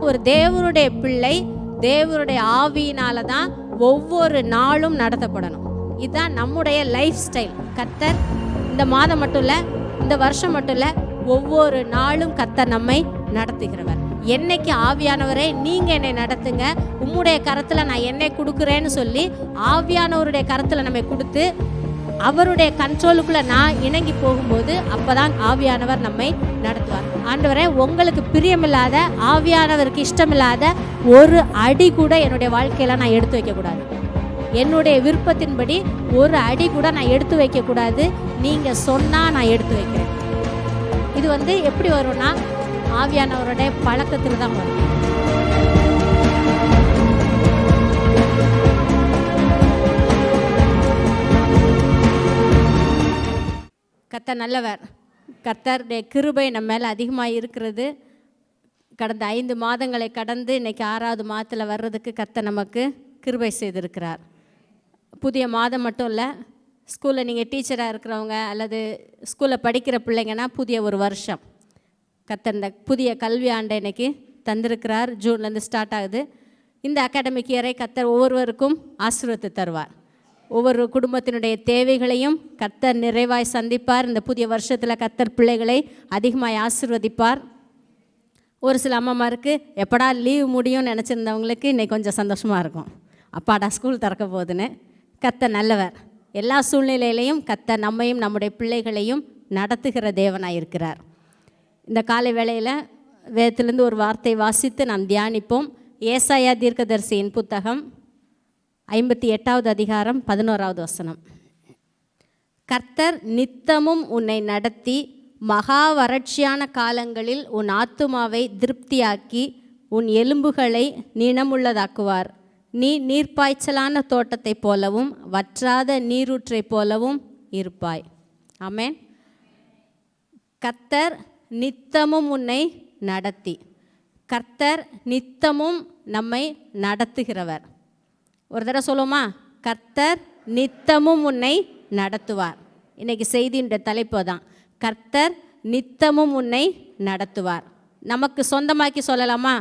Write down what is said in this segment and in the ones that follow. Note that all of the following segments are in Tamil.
ஒரு தேவனுடைய பிள்ளை தேவனுடைய ஆவியினால தான் ஒவ்வொரு நாளும் நடத்தப்படணும். இதுதான் நம்முடைய லைஃப் ஸ்டைல். கர்த்தர் இந்த மாதம் மட்டும் இல்லை, இந்த வருஷம் மட்டும் இல்லை, ஒவ்வொரு நாளும் கர்த்தர் நம்மை நடத்துகிறவர். என்னைக்கு ஆவியானவரே நீங்கள் என்னை நடத்துங்க, உம்முடைய கரத்தில் நான் என்னை கொடுக்குறேன்னு சொல்லி ஆவியானவருடைய கரத்தில் நம்மை கொடுத்து அவருடைய கண்ட்ரோலுக்குள்ளே நான் இணங்கி போகும்போது அப்போதான் ஆவியானவர் நம்மை நடத்துவார். ஆண்டவரே, உங்களுக்கு பிரியமில்லாத, ஆவியானவருக்கு இஷ்டமில்லாத ஒரு அடி கூட என்னுடைய வாழ்க்கையில் நான் எடுத்து வைக்கக்கூடாது. என்னுடைய விருப்பத்தின்படி ஒரு அடி கூட நான் எடுத்து வைக்கக்கூடாது. நீங்கள் சொன்னால் நான் எடுத்து வைக்கிறேன். இது எப்படி வரும்னா ஆவியானவருடைய பழக்கத்தில் தான் வரும். கர்த்தர் நல்லவர். கர்த்தருடைய கிருபை நம்ம மேலே அதிகமாக இருக்கிறது. கடந்த 5 மாதங்களை கடந்து இன்றைக்கி 6வது மாதத்தில் வர்றதுக்கு கர்த்தர் நமக்கு கிருபை செய்திருக்கிறார். புதிய மாதம் மட்டும் இல்லை, ஸ்கூலில் நீங்கள் டீச்சராக இருக்கிறவங்க அல்லது ஸ்கூலில் படிக்கிற பிள்ளைங்கன்னா புதிய ஒரு வருஷம் கர்த்தர் இந்த புதிய கல்வி ஆண்டை இன்றைக்கி தந்திருக்கிறார். ஜூன்லேருந்து ஸ்டார்ட் ஆகுது. இந்த அகாடமிக் இயரை கர்த்தர் ஒவ்வொருவருக்கும் ஆசீர்வாதத்தை தருவார். ஒவ்வொரு குடும்பத்தினுடைய தேவைகளையும் கர்த்தர் நிறைவாய் சந்திப்பார். இந்த புதிய வருஷத்தில் கர்த்தர் பிள்ளைகளை அதிகமாக ஆசீர்வதிப்பார். ஒரு சில அம்மாமாருக்கு எப்படா லீவ் முடியும்னு நினச்சிருந்தவங்களுக்கு இன்றைக்கி கொஞ்சம் சந்தோஷமாக இருக்கும். அப்பாடா ஸ்கூல் திறக்க போகுதுன்னு. கர்த்தர் நல்லவர். எல்லா சூழ்நிலையிலையும் கர்த்தர் நம்மையும் நம்முடைய பிள்ளைகளையும் நடத்துகிற தேவனாக இருக்கிறார். இந்த காலை வேளையில் வேதத்திலிருந்து ஒரு வார்த்தை வாசித்து நாம் தியானிப்போம். ஏசாயா தீர்க்கதரிசியின் புத்தகம் 58வது அதிகாரம் 11வது வசனம். கர்த்தர் நித்தமும் உன்னை நடத்தி மகா வறட்சியான காலங்களில் உன் ஆத்துமாவை திருப்தியாக்கி உன் எலும்புகளை நினமுள்ளதாக்குவார். நீ நீர்ப்பாய்ச்சலான தோட்டத்தைப் போலவும் வற்றாத நீரூற்றைப் போலவும் இருப்பாய். ஆமென். கர்த்தர் நித்தமும் உன்னை நடத்தி, கர்த்தர் நித்தமும் நம்மை நடத்துகிறவர். ஒரு தடவை சொல்லுவோமா? கர்த்தர் நித்தமும் உன்னை நடத்துவார். இன்றைக்கி செய்தின்ற தலைப்பு தான், கர்த்தர் நித்தமும் உன்னை நடத்துவார். நமக்கு சொந்தமாக்கி சொல்லலாமா?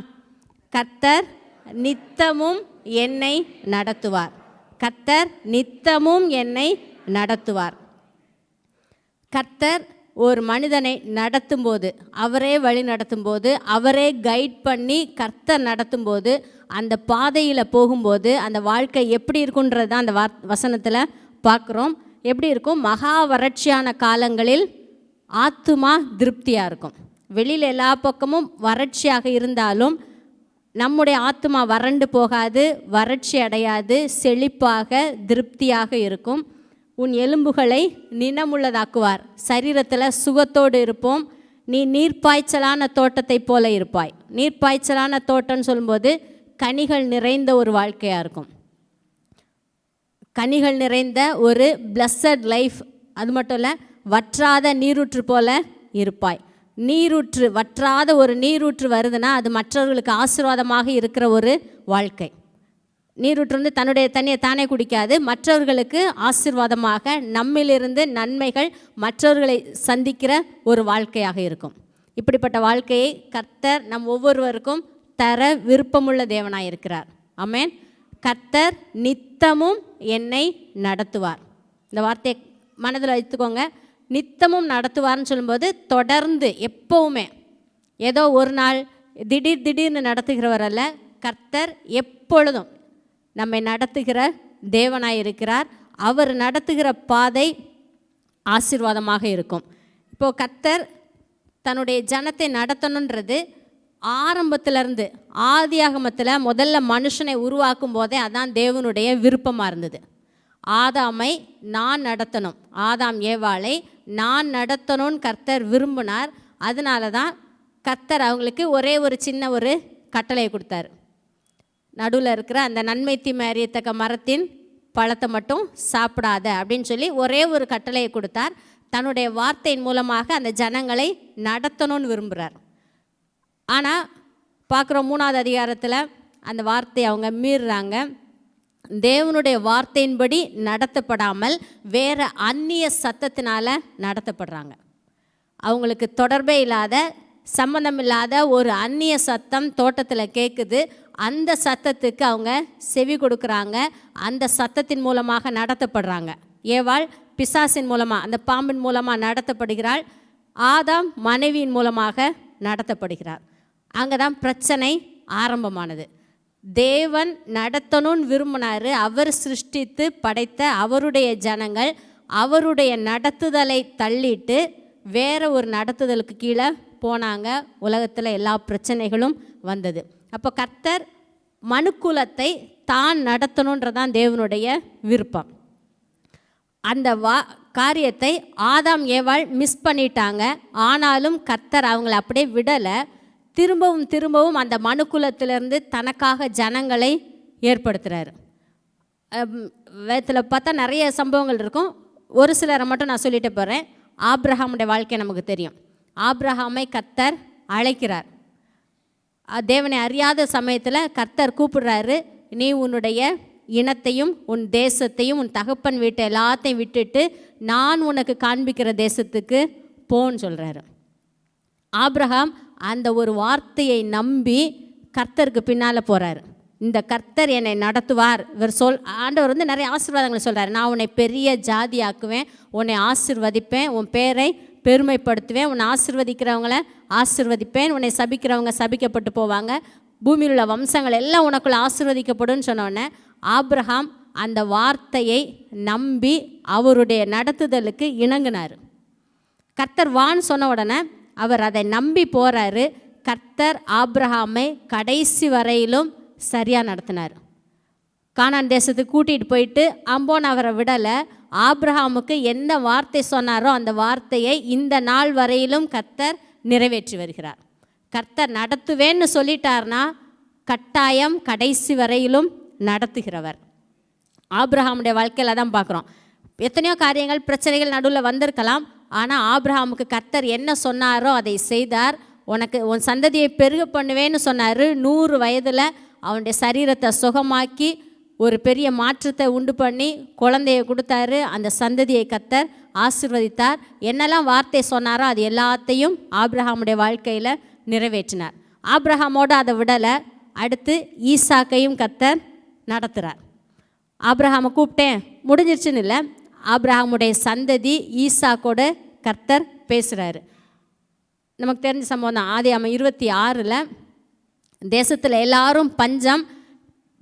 கர்த்தர் நித்தமும் என்னை நடத்துவார். கர்த்தர் நித்தமும் என்னை நடத்துவார். கர்த்தர் ஒரு மனிதனை நடத்தும்போது, அவரே வழி நடத்தும்போது, அவரே கைட் பண்ணி கர்த்தர் நடத்தும்போது, அந்த பாதையில் போகும்போது அந்த வாழ்க்கை எப்படி இருக்குன்றது தான் அந்த வசனத்தில் பார்க்குறோம். எப்படி இருக்கும்? மகா வறட்சியான காலங்களில் ஆத்துமா திருப்தியாக இருக்கும். வெளியில் எல்லா பக்கமும் வறட்சியாக இருந்தாலும் நம்முடைய ஆத்துமா வறண்டு போகாது, வறட்சி அடையாது, செழிப்பாக திருப்தியாக இருக்கும். உன் எலும்புகளை நினமுள்ளதாக்குவார். சரீரத்தில் சுகத்தோடு இருப்போம். நீ நீர்ப்பாய்ச்சலான தோட்டத்தை போல இருப்பாய். நீர்ப்பாய்ச்சலான தோட்டம்னு சொல்லும்போது கனிகள் நிறைந்த ஒரு வாழ்க்கையாக இருக்கும். கனிகள் நிறைந்த ஒரு பிளஸட் லைஃப். அது மட்டும் இல்லை, வற்றாத நீரூற்று போல இருப்பாய். நீரூற்று, வற்றாத ஒரு நீரூற்று வருதுன்னா அது மற்றவர்களுக்கு ஆசீர்வாதமாக இருக்கிற ஒரு வாழ்க்கை. நீரூற்று தன்னுடைய தண்ணியை தானே குடிக்காது, மற்றவர்களுக்கு ஆசீர்வாதமாக நம்மிலிருந்து நன்மைகள் மற்றவர்களை சந்திக்கிற ஒரு வாழ்க்கையாக இருக்கும். இப்படிப்பட்ட வாழ்க்கையை கர்த்தர் நம் ஒவ்வொருவருக்கும் தர விருப்பமுள்ள தேவனாக இருக்கிறார். ஆமென். கர்த்தர் நித்தமும் என்னை நடத்துவார். இந்த வார்த்தையை மனதில் வைத்துக்கோங்க. நித்தமும் நடத்துவார்னு சொல்லும்போது தொடர்ந்து எப்போவுமே, ஏதோ ஒரு நாள் திடீர்னு நடத்துகிறவர் அல்ல. கர்த்தர் எப்பொழுதும் நம்மை நடத்துகிற தேவனாய் இருக்கிறார். அவர் நடத்துகிற பாதை ஆசீர்வாதமாக இருக்கும். இப்போது கர்த்தர் தன்னுடைய ஜனத்தை நடத்தணுன்றது ஆரம்பத்திலேருந்து, ஆதியாகமத்தில் முதல்ல மனுஷனை உருவாக்கும் போதே அதான் தேவனுடைய விருப்பமாக இருந்தது. ஆதாமை நான் நடத்தணும், ஆதாம் ஏவாளை நான் நடத்தணும்னு கர்த்தர் விரும்பினார். அதனால தான் கர்த்தர் அவங்களுக்கு ஒரே ஒரு சின்ன ஒரு கட்டளையை கொடுத்தாரு. நடுவில் இருக்கிற அந்த நன்மை தீமை அறியத்தக்க மரத்தின் பழத்தை மட்டும் சாப்பிடாத அப்படின்னு சொல்லி ஒரே ஒரு கட்டளையை கொடுத்தார். தன்னுடைய வார்த்தையின் மூலமாக அந்த ஜனங்களை நடத்தணும்னு விரும்புகிறார். ஆனால் பார்க்குறோம் 3வது அதிகாரத்தில் அந்த வார்த்தையை அவங்க மீறுறாங்க. தேவனுடைய வார்த்தையின்படி நடத்தப்படாமல் வேறு அந்நிய சத்தத்தினால் நடத்தப்படுறாங்க. அவங்களுக்கு தொடர்பே இல்லாத சம்மந்தமில்லாத ஒரு அந்நிய சத்தம் தோட்டத்தில் கேட்குது. அந்த சத்தத்துக்கு அவங்க செவி கொடுக்குறாங்க. அந்த சத்தத்தின் மூலமாக நடத்தப்படுறாங்க. ஏவாள் பிசாசின் மூலமாக, அந்த பாம்பின் மூலமாக நடத்தப்படுகிறாள். ஆதாம் மனைவியின் மூலமாக நடத்தப்படுகிறார். அங்கே தான் பிரச்சனை ஆரம்பமானது. தேவன் நடத்தணும்னு விரும்பினார். அவர் சிருஷ்டித்து படைத்த அவருடைய ஜனங்கள் அவருடைய நடத்துதலை தள்ளிட்டு வேற ஒரு நடத்துதலுக்கு கீழே போனாங்க. உலகத்தில் எல்லா பிரச்சனைகளும் வந்தது. அப்போ கர்த்தர் மனுக்குலத்தை தான் நடத்தணுன்றதான் தேவனுடைய விருப்பம். அந்த காரியத்தை ஆதாம் ஏவாள் மிஸ் பண்ணிட்டாங்க. ஆனாலும் கர்த்தர் அவங்கள அப்படியே விடலை. திரும்பவும் திரும்பவும் அந்த மனுக்குலத்திலிருந்து தனக்காக ஜனங்களை ஏற்படுத்துகிறாரு. வேதத்தில் பார்த்தா நிறைய சம்பவங்கள் இருக்கும். ஒரு சிலரை மட்டும் நான் சொல்லிட்டு போகிறேன். ஆபிரகாமுடைய வாழ்க்கை நமக்கு தெரியும். ஆபிரகாமை கர்த்தர் அழைக்கிறார். தேவனை அறியாத சமயத்தில் கர்த்தர் கூப்பிடுறாரு. நீ உன்னுடைய இனத்தையும் உன் தேசத்தையும் உன் தகப்பன் வீட்டை எல்லாத்தையும் விட்டுட்டு நான் உனக்கு காண்பிக்கிற தேசத்துக்கு போன்னு சொல்கிறாரு. ஆபிரகாம் அந்த ஒரு வார்த்தையை நம்பி கர்த்தருக்கு பின்னால் போகிறாரு. இந்த கர்த்தர் என்னை நடத்துவார். ஆண்டவர் நிறைய ஆசீர்வாதங்களை சொல்கிறார். நான் உன்னை பெரிய ஜாதி ஆக்குவேன், உன்னை ஆசீர்வதிப்பேன், உன் பேரை பெருமைப்படுத்துவேன், உன்னை ஆசீர்வதிக்கிறவங்கள ஆசீர்வதிப்பேன், உன்னை சபிக்கிறவங்க சபிக்கப்பட்டு போவாங்க, பூமியில் உள்ள வம்சங்கள் எல்லாம் உனக்குள்ள ஆசீர்வதிக்கப்படும் சொன்னோடனே ஆபிரகாம் அந்த வார்த்தையை நம்பி அவருடைய நடத்துதலுக்கு இணங்கினார். கர்த்தர் வான்னு சொன்ன உடனே அவர் அதை நம்பி போகிறாரு. கர்த்தர் ஆபிரகாமை கடைசி வரையிலும் சரியாக நடத்தினார். கானான் தேசத்துக்கு கூட்டிகிட்டு போயிட்டு அம்போன் அவரை விடலை. ஆபிரகாமுக்கு என்ன வார்த்தை சொன்னாரோ அந்த வார்த்தையை இந்த நாள் வரையிலும் கர்த்தர் நிறைவேற்றி வருகிறார். கர்த்தர் நடத்துவேன்னு சொல்லிட்டார்னா கட்டாயம் கடைசி வரையிலும் நடத்துகிறவர். ஆபிரகாமுடைய வாழ்க்கையில் தான் பார்க்குறோம். எத்தனையோ காரியங்கள் பிரச்சனைகள் நடுவில் வந்திருக்கலாம். ஆனால் ஆபிரகாமுக்கு கர்த்தர் என்ன சொன்னாரோ அதை செய்தார். உனக்கு உன் சந்ததியை பெருக பண்ணுவேன்னு சொன்னார். 100 வயதில் அவனுடைய சரீரத்தை சுகமாக்கி ஒரு பெரிய மாற்றத்தை உண்டு பண்ணி குழந்தையை கொடுத்தாரு. அந்த சந்ததியை கர்த்தர் ஆசீர்வதித்தார். என்னெல்லாம் வார்த்தை சொன்னாரோ அது எல்லாத்தையும் ஆபிரகாமுடைய வாழ்க்கையில் நிறைவேற்றினார். ஆபிரகாமோடு அதை விடலை. அடுத்து ஈசாக்கையும் கர்த்தர் நடத்துகிறார். ஆபிரகாமை கூப்பிட்டேன் முடிஞ்சிருச்சுன்னு இல்லை, ஆபிரகாமுடைய சந்ததி ஈசாக்கோட கர்த்தர் பேசுகிறாரு. நமக்கு தெரிஞ்ச சம்பவம் தான். ஆதியாகமம் 26 தேசத்தில் எல்லாரும்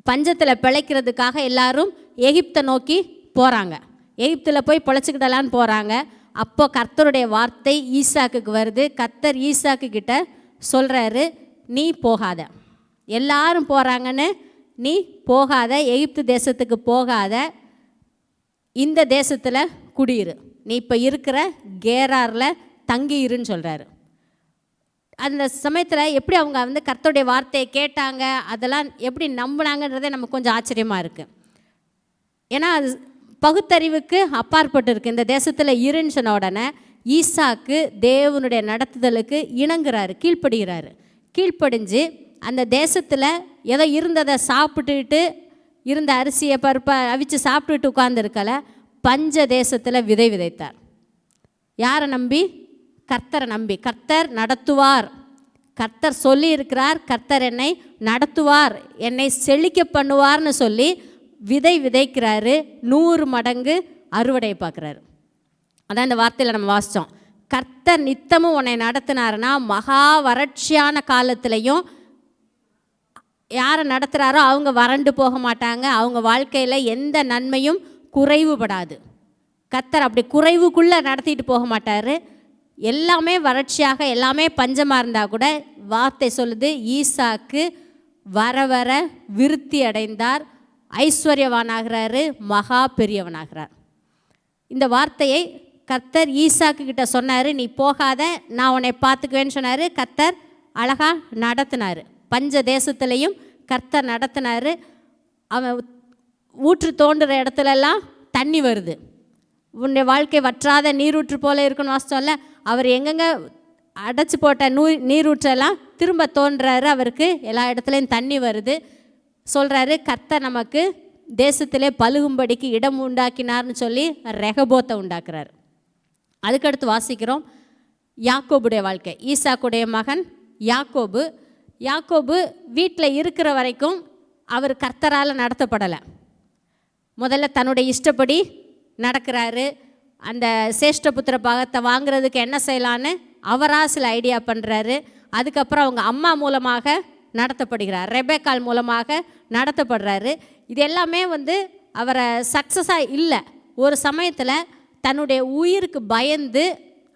பஞ்சத்தில் பிழைக்கிறதுக்காக எல்லாரும் எகிப்தை நோக்கி போகிறாங்க. எகிப்தில் போய் பிழைச்சிக்கிடலான்னு போகிறாங்க. அப்போ கர்த்தருடைய வார்த்தை ஈசாக்குக்கு வருது. கர்த்தர் ஈசாக்கு கிட்ட சொல்கிறாரு, நீ போகாத, எல்லாரும் போகிறாங்கன்னு நீ போகாத, எகிப்து தேசத்துக்கு போகாத, இந்த தேசத்தில் குடியிரு, நீ இப்போ இருக்கிற கேராரில் தங்கியிருன்னு சொல்கிறாரு. அந்த சமயத்தில் எப்படி அவங்க கர்த்தருடைய வார்த்தையை கேட்டாங்க, அதெல்லாம் எப்படி நம்பினாங்கன்றதே நமக்கு கொஞ்சம் ஆச்சரியமாக இருக்குது. ஏன்னா அது பகுத்தறிவுக்கு அப்பாற்பட்டு இருக்குது. இந்த தேசத்தில் இருன்னு சொன்ன உடனே ஈசாக்கு தேவனுடைய நடத்துதலுக்கு இணங்குறாரு, கீழ்ப்படுகிறாரு. கீழ்ப்படிஞ்சு அந்த தேசத்தில் ஏதோ இருந்ததை சாப்பிட்டுட்டு இருந்த அரிசியை பருப்பை அவிச்சு சாப்பிட்டுட்டு உட்கார்ந்துருக்கல, பஞ்ச தேசத்தில் விதை விதைத்தார். யாரை நம்பி? கர்த்தரை நம்பி. கர்த்தர் நடத்துவார், கர்த்தர் சொல்லி இருக்கிறார், கர்த்தர் என்னை நடத்துவார், என்னை செழிக்க பண்ணுவார்னு சொல்லி விதை விதைக்கிறாரு. 100 மடங்கு அறுவடையை பார்க்குறாரு. அதான் இந்த வார்த்தையில் நம்ம வாசித்தோம். கர்த்தர் நித்தமும் உன்னை நடத்தினாருன்னா மகா வறட்சியான காலத்திலையும் யாரை நடத்துகிறாரோ அவங்க வறண்டு போக மாட்டாங்க. அவங்க வாழ்க்கையில் எந்த நன்மையும் குறைவுபடாது. கர்த்தர் அப்படி குறைவுக்குள்ளே நடத்திட்டு போக மாட்டார். எல்லாமே வறட்சியாக எல்லாமே பஞ்சமாக இருந்தால் கூட வார்த்தை சொல்லுது, ஈசாக்கு வர வர விருத்தி அடைந்தார், ஐஸ்வர்யவானாகிறாரு, மகா பெரியவனாகிறார். இந்த வார்த்தையை கர்த்தர் ஈசாக்கு கிட்ட சொன்னார், நீ போகாத, நான் உன்னை பார்த்துக்குவேன்னு சொன்னார். கர்த்தர் அழகாக நடத்தினார். பஞ்ச தேசத்துலேயும் கர்த்தர் நடத்தினார். அவன் ஊற்று தோண்டுற இடத்துலலாம் தண்ணி வருது. உன்னுடைய வாழ்க்கை வற்றாத நீரூற்று போல இருக்குன்னு வாசித்தோம்ல. அவர் எங்கெங்கே அடைச்சி போட்ட நீரூற்றெல்லாம் திரும்ப தோன்றாரு. அவருக்கு எல்லா இடத்துலையும் தண்ணி வருது. சொல்கிறாரு, கர்த்தர் நமக்கு தேசத்திலே பழுகும்படிக்கு இடம் உண்டாக்கினார்னு சொல்லி ரெகபோத்தை உண்டாக்குறாரு. அதுக்கடுத்து வாசிக்கிறோம், யாக்கோபுடைய வாழ்க்கை. ஈசாக்குடைய மகன் யாக்கோபு. யாக்கோபு வீட்டில் இருக்கிற வரைக்கும் அவர் கர்த்தரால் நடத்தப்படலை. முதல்ல தன்னுடைய இஷ்டப்படி நடக்கிறாரு. அந்த சேஷ்டபுத்திர பாகத்தை வாங்குறதுக்கு என்ன செய்யலான்னு அவராக சில ஐடியா பண்ணுறாரு. அதுக்கப்புறம் அவங்க அம்மா மூலமாக நடத்தப்படுகிறார், ரெபேக்கால் மூலமாக நடத்தப்படுறாரு. இது எல்லாமே அவரை சக்ஸஸாக இல்லை. ஒரு சமயத்தில் தன்னுடைய உயிருக்கு பயந்து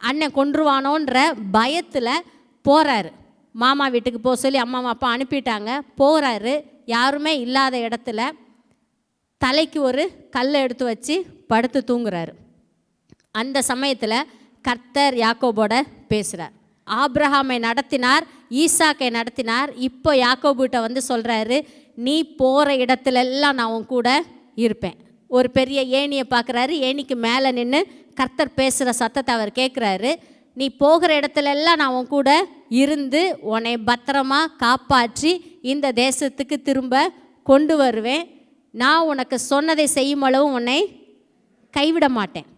அண்ணன் கொன்றுவானோன்ற பயத்தில் போகிறாரு. மாமா வீட்டுக்கு போக சொல்லி அம்மா அப்பா அனுப்பிட்டாங்க. போகிறாரு. யாருமே இல்லாத இடத்துல தலைக்கு ஒரு கல்லை எடுத்து வச்சு படுத்து தூங்குறாரு. அந்த சமயத்தில் கர்த்தர் யாக்கோபோட பேசுகிறார். ஆபிரகாமை நடத்தினார், ஈசாக்கை நடத்தினார். இப்போ யாக்கோபுகிட்ட சொல்கிறாரு, நீ போகிற இடத்துலெல்லாம் நான் உன் கூட இருப்பேன். ஒரு பெரிய ஏணியை பார்க்குறாரு. ஏணிக்கு மேலே நின்று கர்த்தர் பேசுகிற சத்தத்தை அவர் கேட்குறாரு. நீ போகிற இடத்துலெல்லாம் நான் உன் கூட இருந்து உன்னை பத்திரமா காப்பாற்றி இந்த தேசத்துக்கு திரும்ப கொண்டு வருவேன். நான் உனக்கு சொன்னதை செய்யும் அளவும் உன்னை கைவிட மாட்டேன்.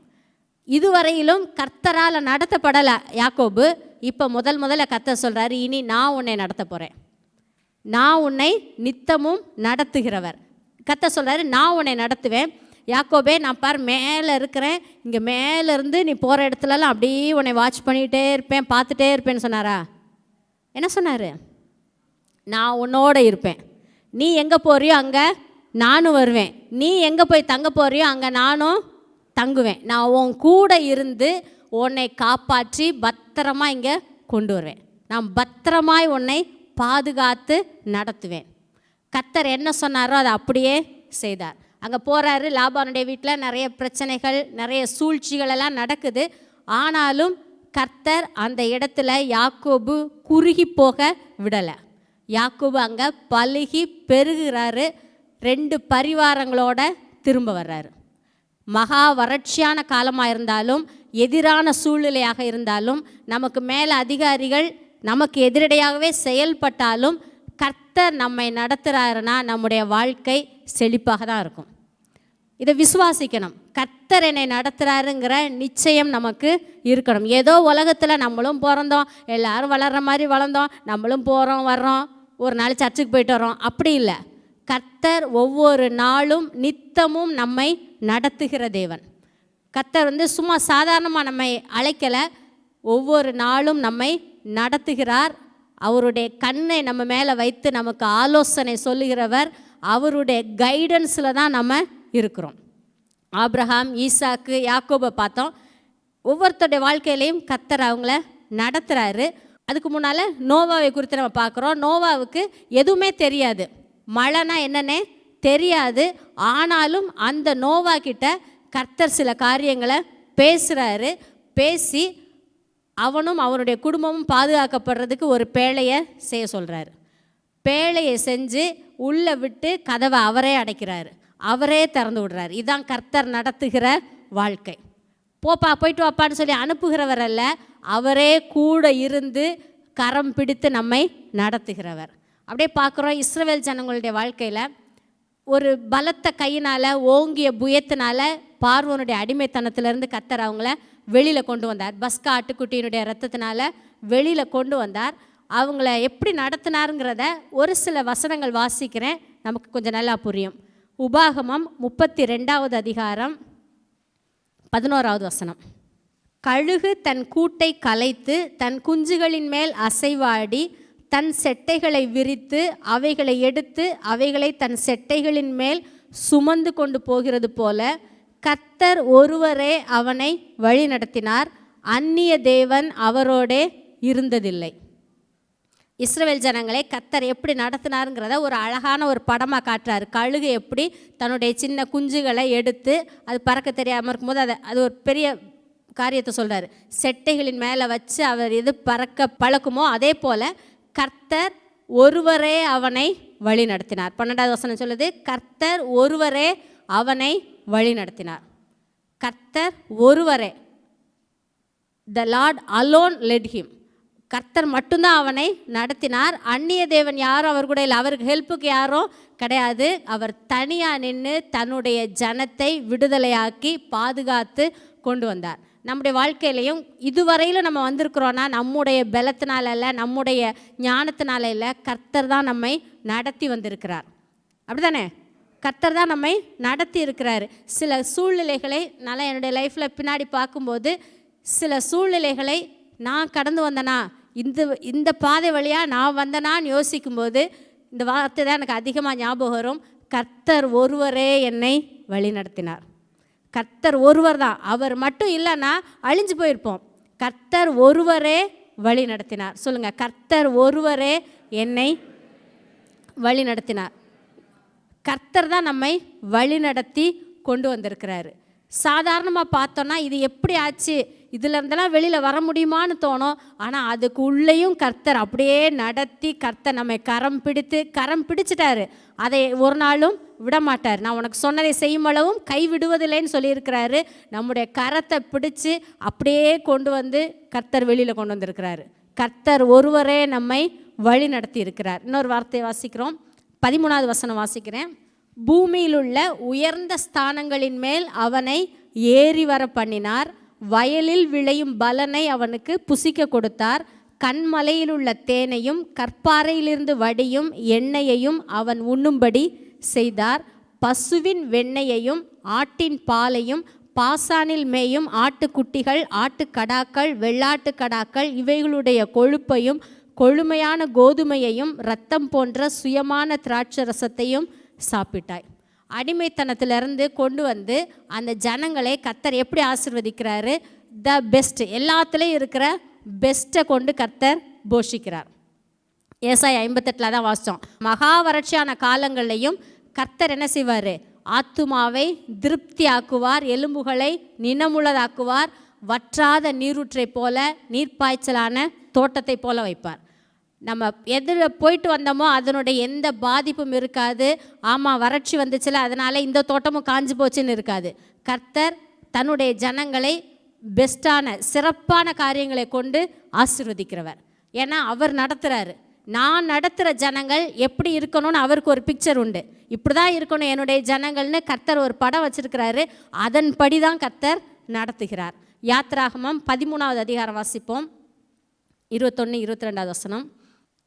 இதுவரையிலும் கர்த்தரால் நடத்தப்படலை யாக்கோபு. இப்போ முதல்ல கர்த்தர் சொல்கிறாரு, இனி நான் உன்னை நடத்த போகிறேன். நான் உன்னை நித்தமும் நடத்துகிறவர். கர்த்தர் சொல்கிறாரு, நான் உன்னை நடத்துவேன். யாக்கோபே, நான் பார் மேலே இருக்கிறேன். இங்கே மேலேருந்து நீ போகிற இடத்துலலாம் அப்படியே உன்னை வாட்ச் பண்ணிகிட்டே இருப்பேன், பார்த்துட்டே இருப்பேன்னு சொன்னாரா? என்ன சொன்னார்? நான் உன்னோட இருப்பேன். நீ எங்கே போறியோ அங்கே நானும் வருவேன். நீ எங்கே போய் தங்க போறியோ அங்கே நானும் தங்குவேன். நான் உன் கூட இருந்து உன்னை காப்பாற்றி பத்திரமா இங்கே கொண்டு வருவேன். நான் பத்திரமாய் உன்னை பாதுகாத்து நடத்துவேன். கர்த்தர் என்ன சொன்னாரோ அதை அப்படியே செய்தார். அங்கே போகிறாரு. லாபானுடைய வீட்டில் நிறைய பிரச்சனைகள், நிறைய சூழ்ச்சிகள் எல்லாம் நடக்குது. ஆனாலும் கர்த்தர் அந்த இடத்துல யாக்கோபு குறுகி போக விடலை. யாக்கோபு அங்கே பலுகி பெருகிறாரு. 2 பரிவாரங்களோட திரும்ப வர்றாரு. மகா வறட்சியான காலமாக இருந்தாலும், எதிரான சூழ்நிலையாக இருந்தாலும், நமக்கு மேலே அதிகாரிகள் நமக்கு எதிரடையாகவே செயல்பட்டாலும் கர்த்தர் நம்மை நடத்துகிறாருன்னா நம்முடைய வாழ்க்கை செழிப்பாக தான் இருக்கும். இதை விசுவாசிக்கணும். கர்த்தர் என்னை நடத்துகிறாருங்கிற நிச்சயம் நமக்கு இருக்கணும். ஏதோ உலகத்தில் நம்மளும் பிறந்தோம், எல்லாரும் வளர்கிற மாதிரி வளர்ந்தோம், நம்மளும் போகிறோம் வர்றோம், ஒரு நாள் சர்ச்சுக்கு போயிட்டு வரோம், அப்படி இல்லை. கர்த்தர் ஒவ்வொரு நாளும் நித்தமும் நம்மை நடத்துகிற தேவன். கர்த்தர் சும்மா சாதாரணமாக நம்மை அழைக்கலை, ஒவ்வொரு நாளும் நம்மை நடத்துகிறார். அவருடைய கண்ணை நம்ம மேலே வைத்து நமக்கு ஆலோசனை சொல்லுகிறவர். அவருடைய கைடன்ஸில் தான் நம்ம இருக்கிறோம். ஆபிரகாம், ஈசாக்கு, யாக்கோபை பார்த்தோம். ஒவ்வொருத்தருடைய வாழ்க்கையிலையும் கர்த்தர் அவங்கள நடத்துகிறாரு. அதுக்கு முன்னால் நோவாவை குறித்து நம்ம பார்க்குறோம். நோவாவுக்கு எதுவுமே தெரியாது, மழைனா என்னன்னே தெரியாது. ஆனாலும் அந்த நோவா கிட்ட கர்த்தர் சில காரியங்களை பேசுகிறாரு. பேசி அவனும் அவனுடைய குடும்பமும் பாதுகாக்கப்படுறதுக்கு ஒரு பேழையை செய்ய சொல்கிறாரு. பேழையை செஞ்சு உள்ளே விட்டு கதவை அவரே அடைக்கிறாரு, அவரே திறந்து விடுறாரு. இதுதான் கர்த்தர் நடத்துகிற வாழ்க்கை. போப்பா போயிட்டு வாப்பான்னு சொல்லி அனுப்புகிறவர் அல்ல, அவரே கூட இருந்து கரம் பிடித்து நம்மை நடத்துகிறவர். அப்படியே பார்க்குறோம் இஸ்ரவேல் ஜனங்களுடைய வாழ்க்கையில் ஒரு பலத்த கையினால், ஓங்கிய புயத்தினால பார்வோனுடைய அடிமைத்தனத்திலேருந்து கர்த்தர் அவங்கள வெளியில் கொண்டு வந்தார். பஸ்கா ஆட்டுக்குட்டியினுடைய ரத்தத்தினால வெளியில் கொண்டு வந்தார். அவங்கள எப்படி நடத்தினாருங்கிறத ஒரு சில வசனங்கள் வாசிக்கிறேன், நமக்கு கொஞ்சம் நல்லா புரியும். உபாகமம் 32வது அதிகாரம் 11வது வசனம். கழுகு தன் கூட்டை கலைத்து தன் குஞ்சுகளின் மேல் அசைவாடி தன் செட்டைகளை விரித்து அவைகளை எடுத்து அவைகளை தன் செட்டைகளின் மேல் சுமந்து கொண்டு போகிறது போல கர்த்தர் ஒருவரே அவனை வழி நடத்தினார், அந்நிய தேவன் அவரோடே இருந்ததில்லை. இஸ்ரவேல் ஜனங்களை கர்த்தர் எப்படி நடத்தினாருங்கிறத ஒரு அழகான ஒரு படமாக காட்டுறாரு. கழுகு எப்படி தன்னுடைய சின்ன குஞ்சுகளை எடுத்து, அது பறக்க தெரியாமல் இருக்கும்போது அது ஒரு பெரிய காரியத்தை சொல்கிறாரு. செட்டைகளின் மேலே வச்சு அவர் எது பறக்க பழக்குமோ அதே போல் கர்த்தர் ஒருவரே அவனை வழி நடத்தினார். 12வது வசனம் சொல்லுது, கர்த்தர் ஒருவரே அவனை வழி நடத்தினார். கர்த்தர் ஒருவரே, த லார்ட் அலோன் லெட் ஹிம். கர்த்தர் மட்டும்தான் அவனை நடத்தினார். அந்நிய தேவன் யாரும் அவர் கூட இல்லை, அவருக்கு ஹெல்ப்புக்கு யாரும் கிடையாது. அவர் தனியாக நின்று தன்னுடைய ஜனத்தை விடுதலையாக்கி பாதுகாத்து கொண்டு வந்தார். நம்முடைய வாழ்க்கையிலையும் இதுவரையிலும் நம்ம வந்திருக்கிறோன்னா நம்முடைய பலத்தினால இல்லை, நம்முடைய ஞானத்தினால இல்லை, கர்த்தர் தான் நம்மை நடத்தி வந்திருக்கிறார். அப்படி தானே? கர்த்தர் தான் நம்மை நடத்தி இருக்கிறாரு. சில சூழ்நிலைகளை நல்லா என்னுடைய லைஃப்பில் பின்னாடி பார்க்கும்போது சில சூழ்நிலைகளை நான் கடந்து வந்தேனா, இந்த பாதை வழியாக நான் வந்தேனான்னு யோசிக்கும்போது இந்த வார்த்தை தான் எனக்கு அதிகமாக ஞாபகம் வரும். கர்த்தர் ஒருவரே என்னை வழி நடத்தினார். கர்த்தர் ஒருவர் தான், அவர் மட்டும் இல்லைன்னா அழிஞ்சு போயிருப்போம். கர்த்தர் ஒருவரே வழி நடத்தினார். சொல்லுங்கள், கர்த்தர் ஒருவரே என்னை வழி நடத்தினார். கர்த்தர் தான் நம்மை வழி நடத்தி கொண்டு வந்திருக்கிறாரு. சாதாரணமாக பார்த்தோன்னா இது எப்படி ஆச்சு, இதில் இருந்தெல்லாம் வெளியில் வர முடியுமான்னு தோணும். ஆனால் அதுக்கு உள்ளேயும் கர்த்தர் அப்படியே நடத்தி, கர்த்தர் நம்மை கரம் பிடிச்சிட்டாரு. அதை ஒரு நாளும் விட மாட்டார். நான் உனக்கு சொன்னதை செய்யும் அளவும் கை விடுவதில்லைன்னு சொல்லியிருக்கிறாரு. நம்முடைய கரத்தை பிடிச்சி அப்படியே கொண்டு வந்து கர்த்தர் வெளியில் கொண்டு வந்திருக்கிறாரு. கர்த்தர் ஒருவரே நம்மை வழி நடத்தி இருக்கிறார். இன்னொரு வார்த்தையை வாசிக்கிறோம், 13வது வசனம் வாசிக்கிறேன். பூமியில் உள்ள உயர்ந்த ஸ்தானங்களின் மேல் அவனை ஏறி வர பண்ணினார். வயலில் விளையும் பலனை அவனுக்கு புசிக்க கொடுத்தார். கண்மலையில் உள்ள தேனையும் கற்பாறையிலிருந்து வடியும் எண்ணெயையும் அவன் உண்ணும்படி செய்தார். பசுவின் வெண்ணெயையும் ஆட்டின் பாலையும் பாசானில் மேயும் ஆட்டுக்குட்டிகள், ஆட்டுக்கடாக்கள், வெள்ளாட்டுக்கடாக்கள் இவைகளுடைய கொழுப்பையும் கொழுமையான கோதுமையையும் இரத்தம் போன்ற சுயமான திராட்சரசத்தையும் சாப்பிட்டாய். அடிமைத்தனத்திலிருந்து கொண்டு வந்து அந்த ஜனங்களை கர்த்தர் எப்படி ஆசீர்வதிக்கிறாரு? த பெஸ்ட், எல்லாத்துலேயும் இருக்கிற பெஸ்ட்டை கொண்டு கர்த்தர் போஷிக்கிறார். ஏசாயா 58 தான் வாசித்தோம். மகா வறட்சியான காலங்கள்லையும் கர்த்தர் என்ன செய்வார்? ஆத்துமாவை திருப்தி ஆக்குவார், எலும்புகளை நினமுள்ளதாக்குவார், வற்றாத நீரூற்றை போல நீர்ப்பாய்ச்சலான தோட்டத்தை போல வைப்பார். நம்ம எதில் போயிட்டு வந்தோமோ அதனுடைய எந்த பாதிப்பும் இருக்காது. ஆமாம், வறட்சி வந்துச்சுல அதனால் இந்த தோட்டமும் காஞ்சி போச்சுன்னு இருக்காது. கர்த்தர் தன்னுடைய ஜனங்களை பெஸ்ட்டான சிறப்பான காரியங்களை கொண்டு ஆசீர்வதிக்கிறவர். ஏன்னா அவர் நடத்துகிறாரு. நான் நடத்துகிற ஜனங்கள் எப்படி இருக்கணும்னு அவருக்கு ஒரு பிக்சர் உண்டு. இப்படி தான் இருக்கணும் என்னுடைய ஜனங்கள்னு கர்த்தர் ஒரு படம் வச்சுருக்கிறாரு. அதன்படி தான் கர்த்தர் நடத்துகிறார். யாத்ராகமம் 13வது அதிகாரம் வாசிப்போம், 21, 22 வசனம்.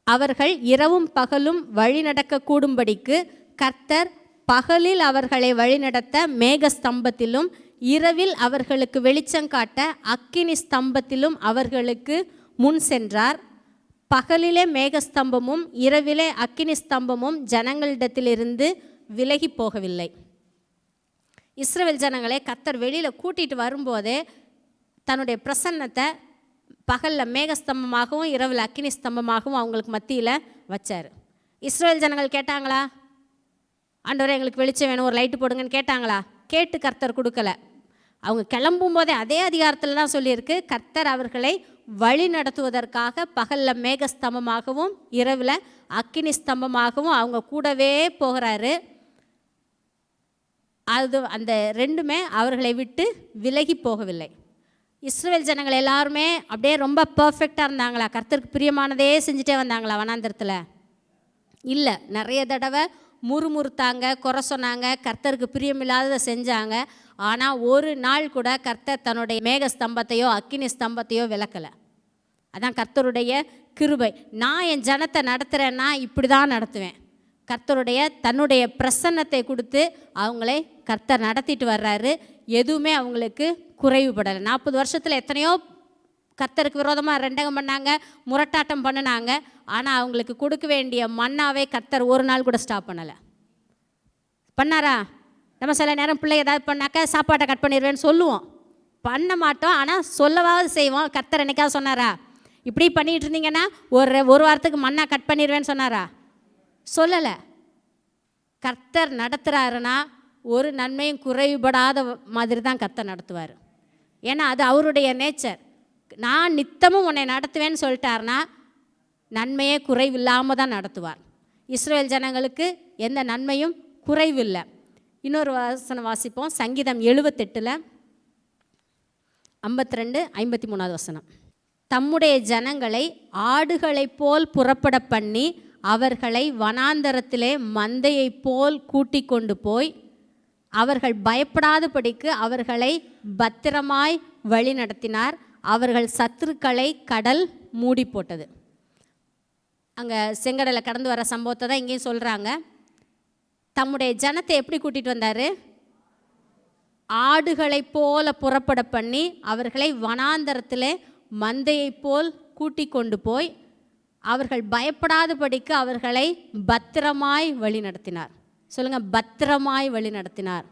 அவர்கள் இரவும் பகலும் வழி நடக்க கூடும்படிக்கு கர்த்தர் பகலில் அவர்களை வழிநடத்த மேக ஸ்தம்பத்திலும் இரவில் அவர்களுக்கு வெளிச்சம் காட்ட அக்கினி ஸ்தம்பத்திலும் அவர்களுக்கு முன் சென்றார். பகலிலே மேகஸ்தம்பமும் இரவிலே அக்கினி ஸ்தம்பமும் ஜனங்களிடத்திலிருந்து விலகி போகவில்லை. இஸ்ரவேல் ஜனங்களை கர்த்தர் வெளியில் கூட்டிகிட்டு வரும்போதே தன்னுடைய பிரசன்னத்தை பகலில் மேகஸ்தம்பமாகவும் இரவில் அக்கினி ஸ்தம்பமாகவும் அவங்களுக்கு மத்தியில் வச்சார். இஸ்ரவேல் ஜனங்கள் கேட்டாங்களா? ஆண்டவரே எங்களுக்கு வெளிச்சம் வேணும், ஒரு லைட்டு போடுங்கன்னு கேட்டாங்களா? கேட்டு கர்த்தர் கொடுக்கல. அவங்க கிளம்பும் போதே அதே அதிகாரத்தில் தான் சொல்லியிருக்கு, கர்த்தர் அவர்களை வழி நடத்துவதற்காக பகலில் மேகஸ்தம்பமாகவும் இரவில் அக்கினி ஸ்தம்பமாகவும் அவங்க கூடவே போகிறாரு. அது அந்த ரெண்டுமே அவர்களை விட்டு விலகி போகவில்லை. இஸ்ரவேல் ஜனங்கள் எல்லாருமே அப்படியே ரொம்ப பர்ஃபெக்டாக இருந்தாங்களா? கர்த்தருக்கு பிரியமானதே செஞ்சுட்டே வந்தாங்களா வனாந்தரத்தில்? இல்லை, நிறைய தடவை முறுமுறுத்தாங்க, குறை சொன்னாங்க, கர்த்தருக்கு பிரியமில்லாததை செஞ்சாங்க. ஆனால் ஒரு நாள் கூட கர்த்தர் தன்னுடைய மேக ஸ்தம்பத்தையோ அக்கினி ஸ்தம்பத்தையோ விலக்கலை. அதான் கர்த்தருடைய கிருபை. நான் என் ஜனத்தை நடத்துகிறேன்னா இப்படி தான் நடத்துவேன். கர்த்தருடைய தன்னுடைய பிரசன்னத்தை கொடுத்து அவங்களை கர்த்தர் நடத்திட்டு வர்றாரு. எதுவுமே அவங்களுக்கு குறைவுபடலை. 40 வருஷத்தில் எத்தனையோ கர்த்தருக்கு விரோதமாக ரெண்டகம் பண்ணாங்க, முரட்டாட்டம் பண்ணினாங்க. ஆனால் அவங்களுக்கு கொடுக்க வேண்டிய மன்னாவே கர்த்தர் ஒரு நாள் கூட ஸ்டாப் பண்ணலை. பண்ணாரா? நம்ம சில நேரம் பிள்ளை ஏதாவது பண்ணாக்கா சாப்பாட்டை கட் பண்ணிடுவேன்னு சொல்லுவோம், பண்ண மாட்டோம். ஆனால் சொல்லவாவது செய்வோம். கர்த்தர் என்னைக்காவது சொன்னாரா இப்படி பண்ணிகிட்டு இருந்தீங்கன்னா ஒரு வாரத்துக்கு மண்ணா கட் பண்ணிடுவேன்னு சொன்னாரா? சொல்லலை. கர்த்தர் நடத்துகிறாருன்னா ஒரு நன்மையும் குறைபடாத மாதிரி தான் கர்த்தர் நடத்துவார். ஏன்னா அது அவருடைய நேச்சர். நான் நித்தமும் உன்னை நடத்துவேன்னு சொல்லிட்டாருன்னா நன்மையே குறைவில்லாமல் தான் நடத்துவார். இஸ்ரவேல் ஜனங்களுக்கு எந்த நன்மையும் குறைவில்லை. இன்னொரு வசனம் வாசிப்போம், சங்கீதம் 78 52, 53 வசனம். தம்முடைய ஜனங்களை ஆடுகளைப் போல் புறப்பட பண்ணி அவர்களை வனாந்தரத்திலே மந்தையைப் போல் கூட்டி கொண்டு போய் அவர்கள் பயப்படாதபடிக்கு அவர்களை பத்திரமாய் வழி நடத்தினார். அவர்கள் சத்துருக்களை கடல் மூடி போட்டது. அங்கே செங்கடலை கடந்து வர சம்பவத்தை தான் இங்கேயும் சொல்கிறாங்க. தம்முடைய ஜனத்தை எப்படி கூட்டிகிட்டு வந்தார்? ஆடுகளைப் போல புறப்பட பண்ணி அவர்களை வனாந்தரத்திலே மந்தையைப் போல் கூட்டி கொண்டு போய் அவர்கள் பயப்படாதபடிக்கு அவர்களை பத்திரமாய் வழி நடத்தினார். சொல்லுங்கள், பத்திரமாய் வழி நடத்தினார்.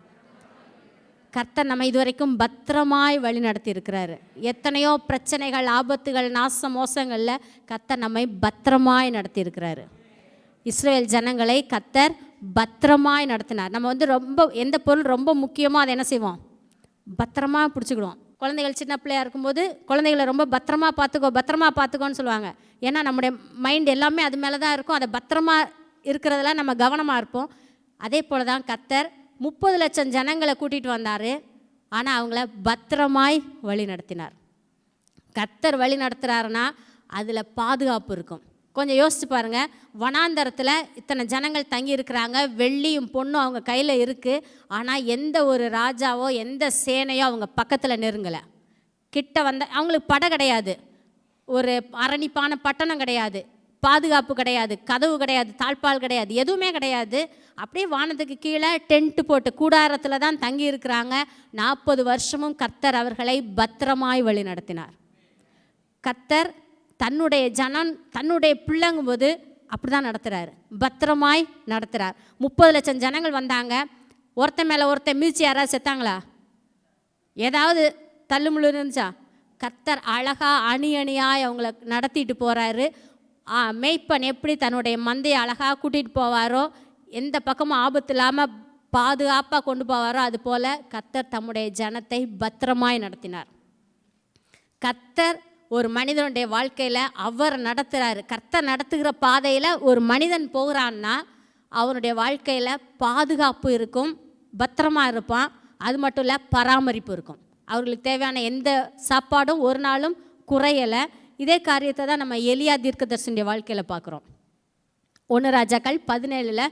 கர்த்தர் நம்ம இதுவரைக்கும் பத்திரமாய் வழி நடத்தி இருக்கிறாரு. எத்தனையோ பிரச்சனைகள், ஆபத்துகள், நாச மோசங்களில் கர்த்தர் நம்மை பத்திரமாய் நடத்தி இருக்கிறாரு. இஸ்ரவேல் ஜனங்களை கர்த்தர் பத்திரமாய் நடத்தினார். நம்ம ரொம்ப எந்த பொருள் ரொம்ப முக்கியமோ அதை என்ன செய்வோம்? பத்திரமா பிடிச்சிக்கிடுவோம். குழந்தைகள் சின்ன பிள்ளையாக இருக்கும்போது குழந்தைகளை ரொம்ப பத்திரமா பார்த்துக்கோன்னு சொல்லுவாங்க. ஏன்னா நம்முடைய மைண்ட் எல்லாமே அது மேலே தான் இருக்கும். அதை பத்திரமா இருக்கிறதுல நம்ம கவனமாக இருப்போம். அதே போல் தான் கர்த்தர் 30 லட்சம் ஜனங்களை கூட்டிகிட்டு வந்தார். ஆனால் அவங்கள பத்திரமாய் வழி நடத்தினார். கர்த்தர் வழி நடத்துகிறாருன்னா அதில் பாதுகாப்பு இருக்கும். கொஞ்சம் யோசிச்சு பாருங்கள். வனாந்தரத்தில் இத்தனை ஜனங்கள் தங்கி இருக்கிறாங்க. வெள்ளியும் பொண்ணும் அவங்க கையில் இருக்குது. ஆனால் எந்த ஒரு ராஜாவோ எந்த சேனையோ அவங்க பக்கத்தில் நெருங்கலை. கிட்ட வந்த அவங்களுக்கு படை கிடையாது, ஒரு அரணிப்பான பட்டணம் கிடையாது, பாதுகாப்பு கிடையாது, கதவு கிடையாது, தாழ்பால் கிடையாது, எதுவுமே கிடையாது. அப்படியே வானத்துக்கு கீழே டென்ட்டு போட்டு கூடாரத்தில் தான் தங்கி இருக்கிறாங்க. 40 வருஷமும் கர்த்தர் அவர்களை பத்திரமாய் வழி நடத்தினார். கர்த்தர் தன்னுடைய தன்னுடைய பிள்ளைங்கும்போது அப்படி தான் நடத்துகிறார், பத்திரமாய் நடத்துகிறார். 30 லட்சம் ஜனங்கள் வந்தாங்க. ஒருத்தன் மேலே ஒருத்தன் மிதிச்சு யாராவது செத்தாங்களா? ஏதாவது தள்ளுமுள்ளு இருந்துச்சா? கர்த்தர் அழகாக அணியாய் அவங்கள நடத்திட்டு போகிறாரு. மேய்ப்பன் எப்படி தன்னுடைய மந்தையை அழகாக கூட்டிகிட்டு போவாரோ, எந்த பக்கமும் ஆபத்து இல்லாமல் பாதுகாப்பாக கொண்டு போவாரோ, அதுபோல் கர்த்தர் தம்முடைய ஜனத்தை பத்திரமாய் நடத்தினார். கர்த்தர் ஒரு மனிதனுடைய வாழ்க்கையில் அவர் நடத்துகிறாரு. கர்த்தர் நடத்துகிற பாதையில் ஒரு மனிதன் போகிறான்னா அவனுடைய வாழ்க்கையில் பாதுகாப்பு இருக்கும், பத்திரமாக இருப்பான். அது மட்டும் இல்லை, பராமரிப்பு இருக்கும். அவர்களுக்கு தேவையான எந்த சாப்பாடும் ஒரு நாளும் குறையலை. இதே காரியத்தை தான் நம்ம எலியா தீர்க்கதரிசியுடைய வாழ்க்கையில் பார்க்குறோம். 1 ராஜாக்கள் 17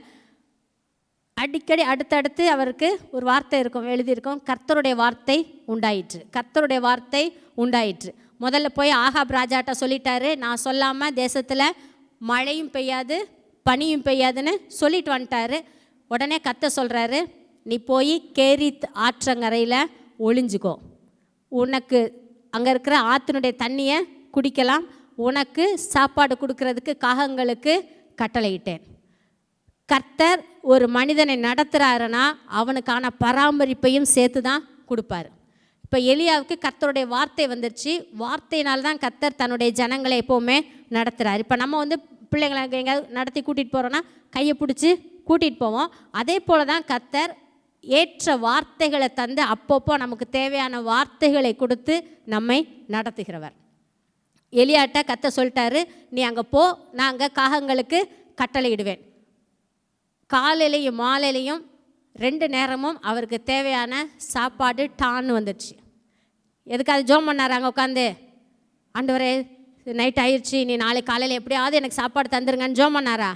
அடிக்கடி அடுத்தடுத்து அவருக்கு ஒரு வார்த்தை இருக்கும், எழுதியிருக்கும். கர்த்தருடைய வார்த்தை உண்டாயிற்று, கர்த்தருடைய வார்த்தை உண்டாயிற்று. முதல்ல போய் ஆகாப் ராஜாட்ட சொல்லிட்டாரு, நான் சொல்லாமல் தேசத்தில் மழையும் பெய்யாது பனியும் பெய்யாதுன்னு சொல்லிட்டு வந்துட்டாரு. உடனே கர்த்தர் சொல்கிறாரு, நீ போய் கேரித் ஆற்றங்கரையில் ஒளிஞ்சுக்கோ, உனக்கு அங்கே இருக்கிற ஆற்றினுடைய தண்ணியை குடிக்கலாம், உனக்கு சாப்பாடு கொடுக்கறதுக்கு காகங்களுக்கு கட்டளையிட்டேன். கர்த்தர் ஒரு மனிதனை நடத்துகிறாருன்னா அவனுக்கான பராமரிப்பையும் சேர்த்து தான் கொடுப்பார். இப்போ எலியாவுக்கு கர்த்தருடைய வார்த்தை வந்துருச்சு. வார்த்தையினால்தான் கர்த்தர் தன்னுடைய ஜனங்களை எப்போவுமே நடத்துகிறார். இப்போ நம்ம பிள்ளைங்களை எங்கேயாவது நடத்தி கூட்டிகிட்டு போகிறோன்னா கையை பிடிச்சி கூட்டிகிட்டு போவோம். அதே போல் தான் கர்த்தர் ஏற்ற வார்த்தைகளை தந்து அப்பப்போ நமக்கு தேவையான வார்த்தைகளை கொடுத்து நம்மை நடத்துகிறவர். எலியாட்ட கர்த்தர் சொல்லிட்டாரு, நீ அங்கே போ, நான் அங்கே காகங்களுக்கு கட்டளையிடுவேன். காலையிலையும் மாலையிலையும் 2 நேரமும் அவருக்கு தேவையான சாப்பாடு டான்னு வந்துடுச்சு. எதுக்காவது ஜோம் பண்ணார் அங்கே உட்காந்து, ஆண்டவரே நைட் ஆயிடுச்சு, நீ நாளைக்கு காலையில் எப்படியாவது எனக்கு சாப்பாடு தந்துருங்கன்னு ஜோம் பண்ணாரா?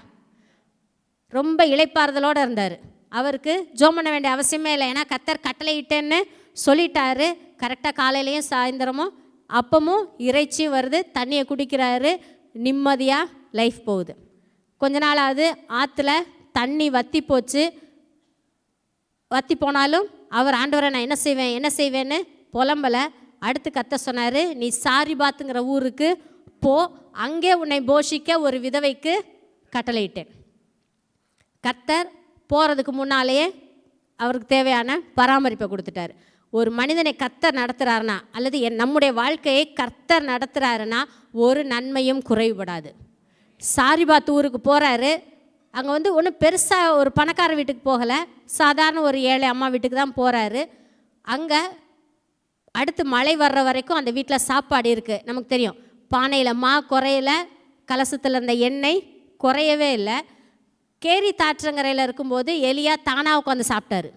ரொம்ப இளைப்பாறுதலோடு இருந்தார். அவருக்கு ஜோம் பண்ண வேண்டிய அவசியமே இல்லை. ஏன்னா கர்த்தர் கட்டளையிட்டேன்னு சொல்லிட்டாரு. கரெக்டாக காலையிலையும் சாயந்தரமும் அப்பமும் இறைச்சியும் வருது, தண்ணியை குடிக்கிறாரு, நிம்மதியாக லைஃப் போகுது. கொஞ்ச நாளாவது ஆற்றுல தண்ணி வற்றி போச்சு. வற்றி போனாலும் அவர் ஆண்டவரை நான் என்ன செய்வேன்னு புலம்பலை. அடுத்து கர்த்தர் சொன்னார், நீ சாரிபாத்துங்கிற ஊருக்கு போ, அங்கே உன்னை போஷிக்க ஒரு விதவைக்கு கட்டளையிட்டேன். கர்த்தர் போகிறதுக்கு முன்னாலேயே அவருக்கு தேவையான பராமரிப்பை கொடுத்துட்டார். ஒரு மனிதனை கர்த்தர் நடத்துகிறாருன்னா அல்லது நம்முடைய வாழ்க்கையை கர்த்தர் நடத்துகிறாருன்னா ஒரு நன்மையும் குறைவுபடாது. சாரிபாத் ஊருக்கு போகிறாரு. அங்கே ஒன்றும் பெருசாக ஒரு பணக்கார வீட்டுக்கு போகலை, சாதாரண ஒரு ஏழை அம்மா வீட்டுக்கு தான் போகிறாரு. அங்கே அடுத்து மழை வர்ற வரைக்கும் அந்த வீட்டில் சாப்பாடு இருக்குது. நமக்கு தெரியும், பானையில் மா குறையல, கலசத்தில் இருந்த எண்ணெய் குறையவே இல்லை. கேரி தாற்றங்கரையில் இருக்கும்போது எலியா தானாக உட்காந்து சாப்பிட்டாரு.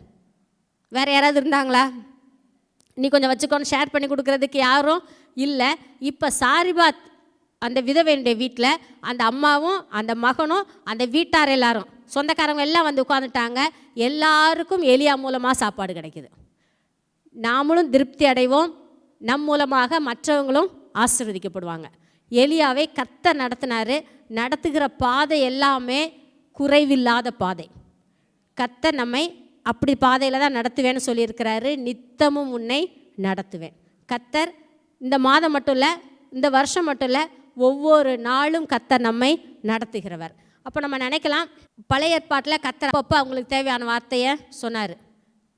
வேறு யாராவது இருந்தாங்களா? நீ கொஞ்சம் வச்சுக்கோன்னு ஷேர் பண்ணி கொடுக்குறதுக்கு யாரும் இல்லை. இப்போ சாரிபாத் அந்த விதவையுடைய வீட்டில் அந்த அம்மாவும் அந்த மகனும் அந்த வீட்டார் எல்லாரும் சொந்தக்காரங்க எல்லாம் வந்து உட்காந்துட்டாங்க. எல்லாருக்கும் எலியா மூலமாக சாப்பாடு கிடைக்குது. நாமளும் திருப்தி அடைவோம், நம் மூலமாக மற்றவங்களும் ஆசீர்வதிக்கப்படுவாங்க. எலியாவை கர்த்தர் நடத்தினார். நடத்துகிற பாதை எல்லாமே குறைவில்லாத பாதை. கர்த்தர் நம்மை அப்படி பாதையில் தான் நடத்துவேன்னு சொல்லியிருக்கிறாரு. நித்தமும் உன்னை நடத்துவேன். கர்த்தர் இந்த மாதம் மட்டும் இல்லை, இந்த வருஷம் மட்டும் இல்லை, ஒவ்வொரு நாளும் கர்த்தர் நம்மை நடத்துகிறவர். அப்போ நம்ம நினைக்கலாம், பழைய ஏற்பாட்டில் கர்த்தர் அப்பப்போ அவங்களுக்கு தேவையான வார்த்தையை சொன்னார்,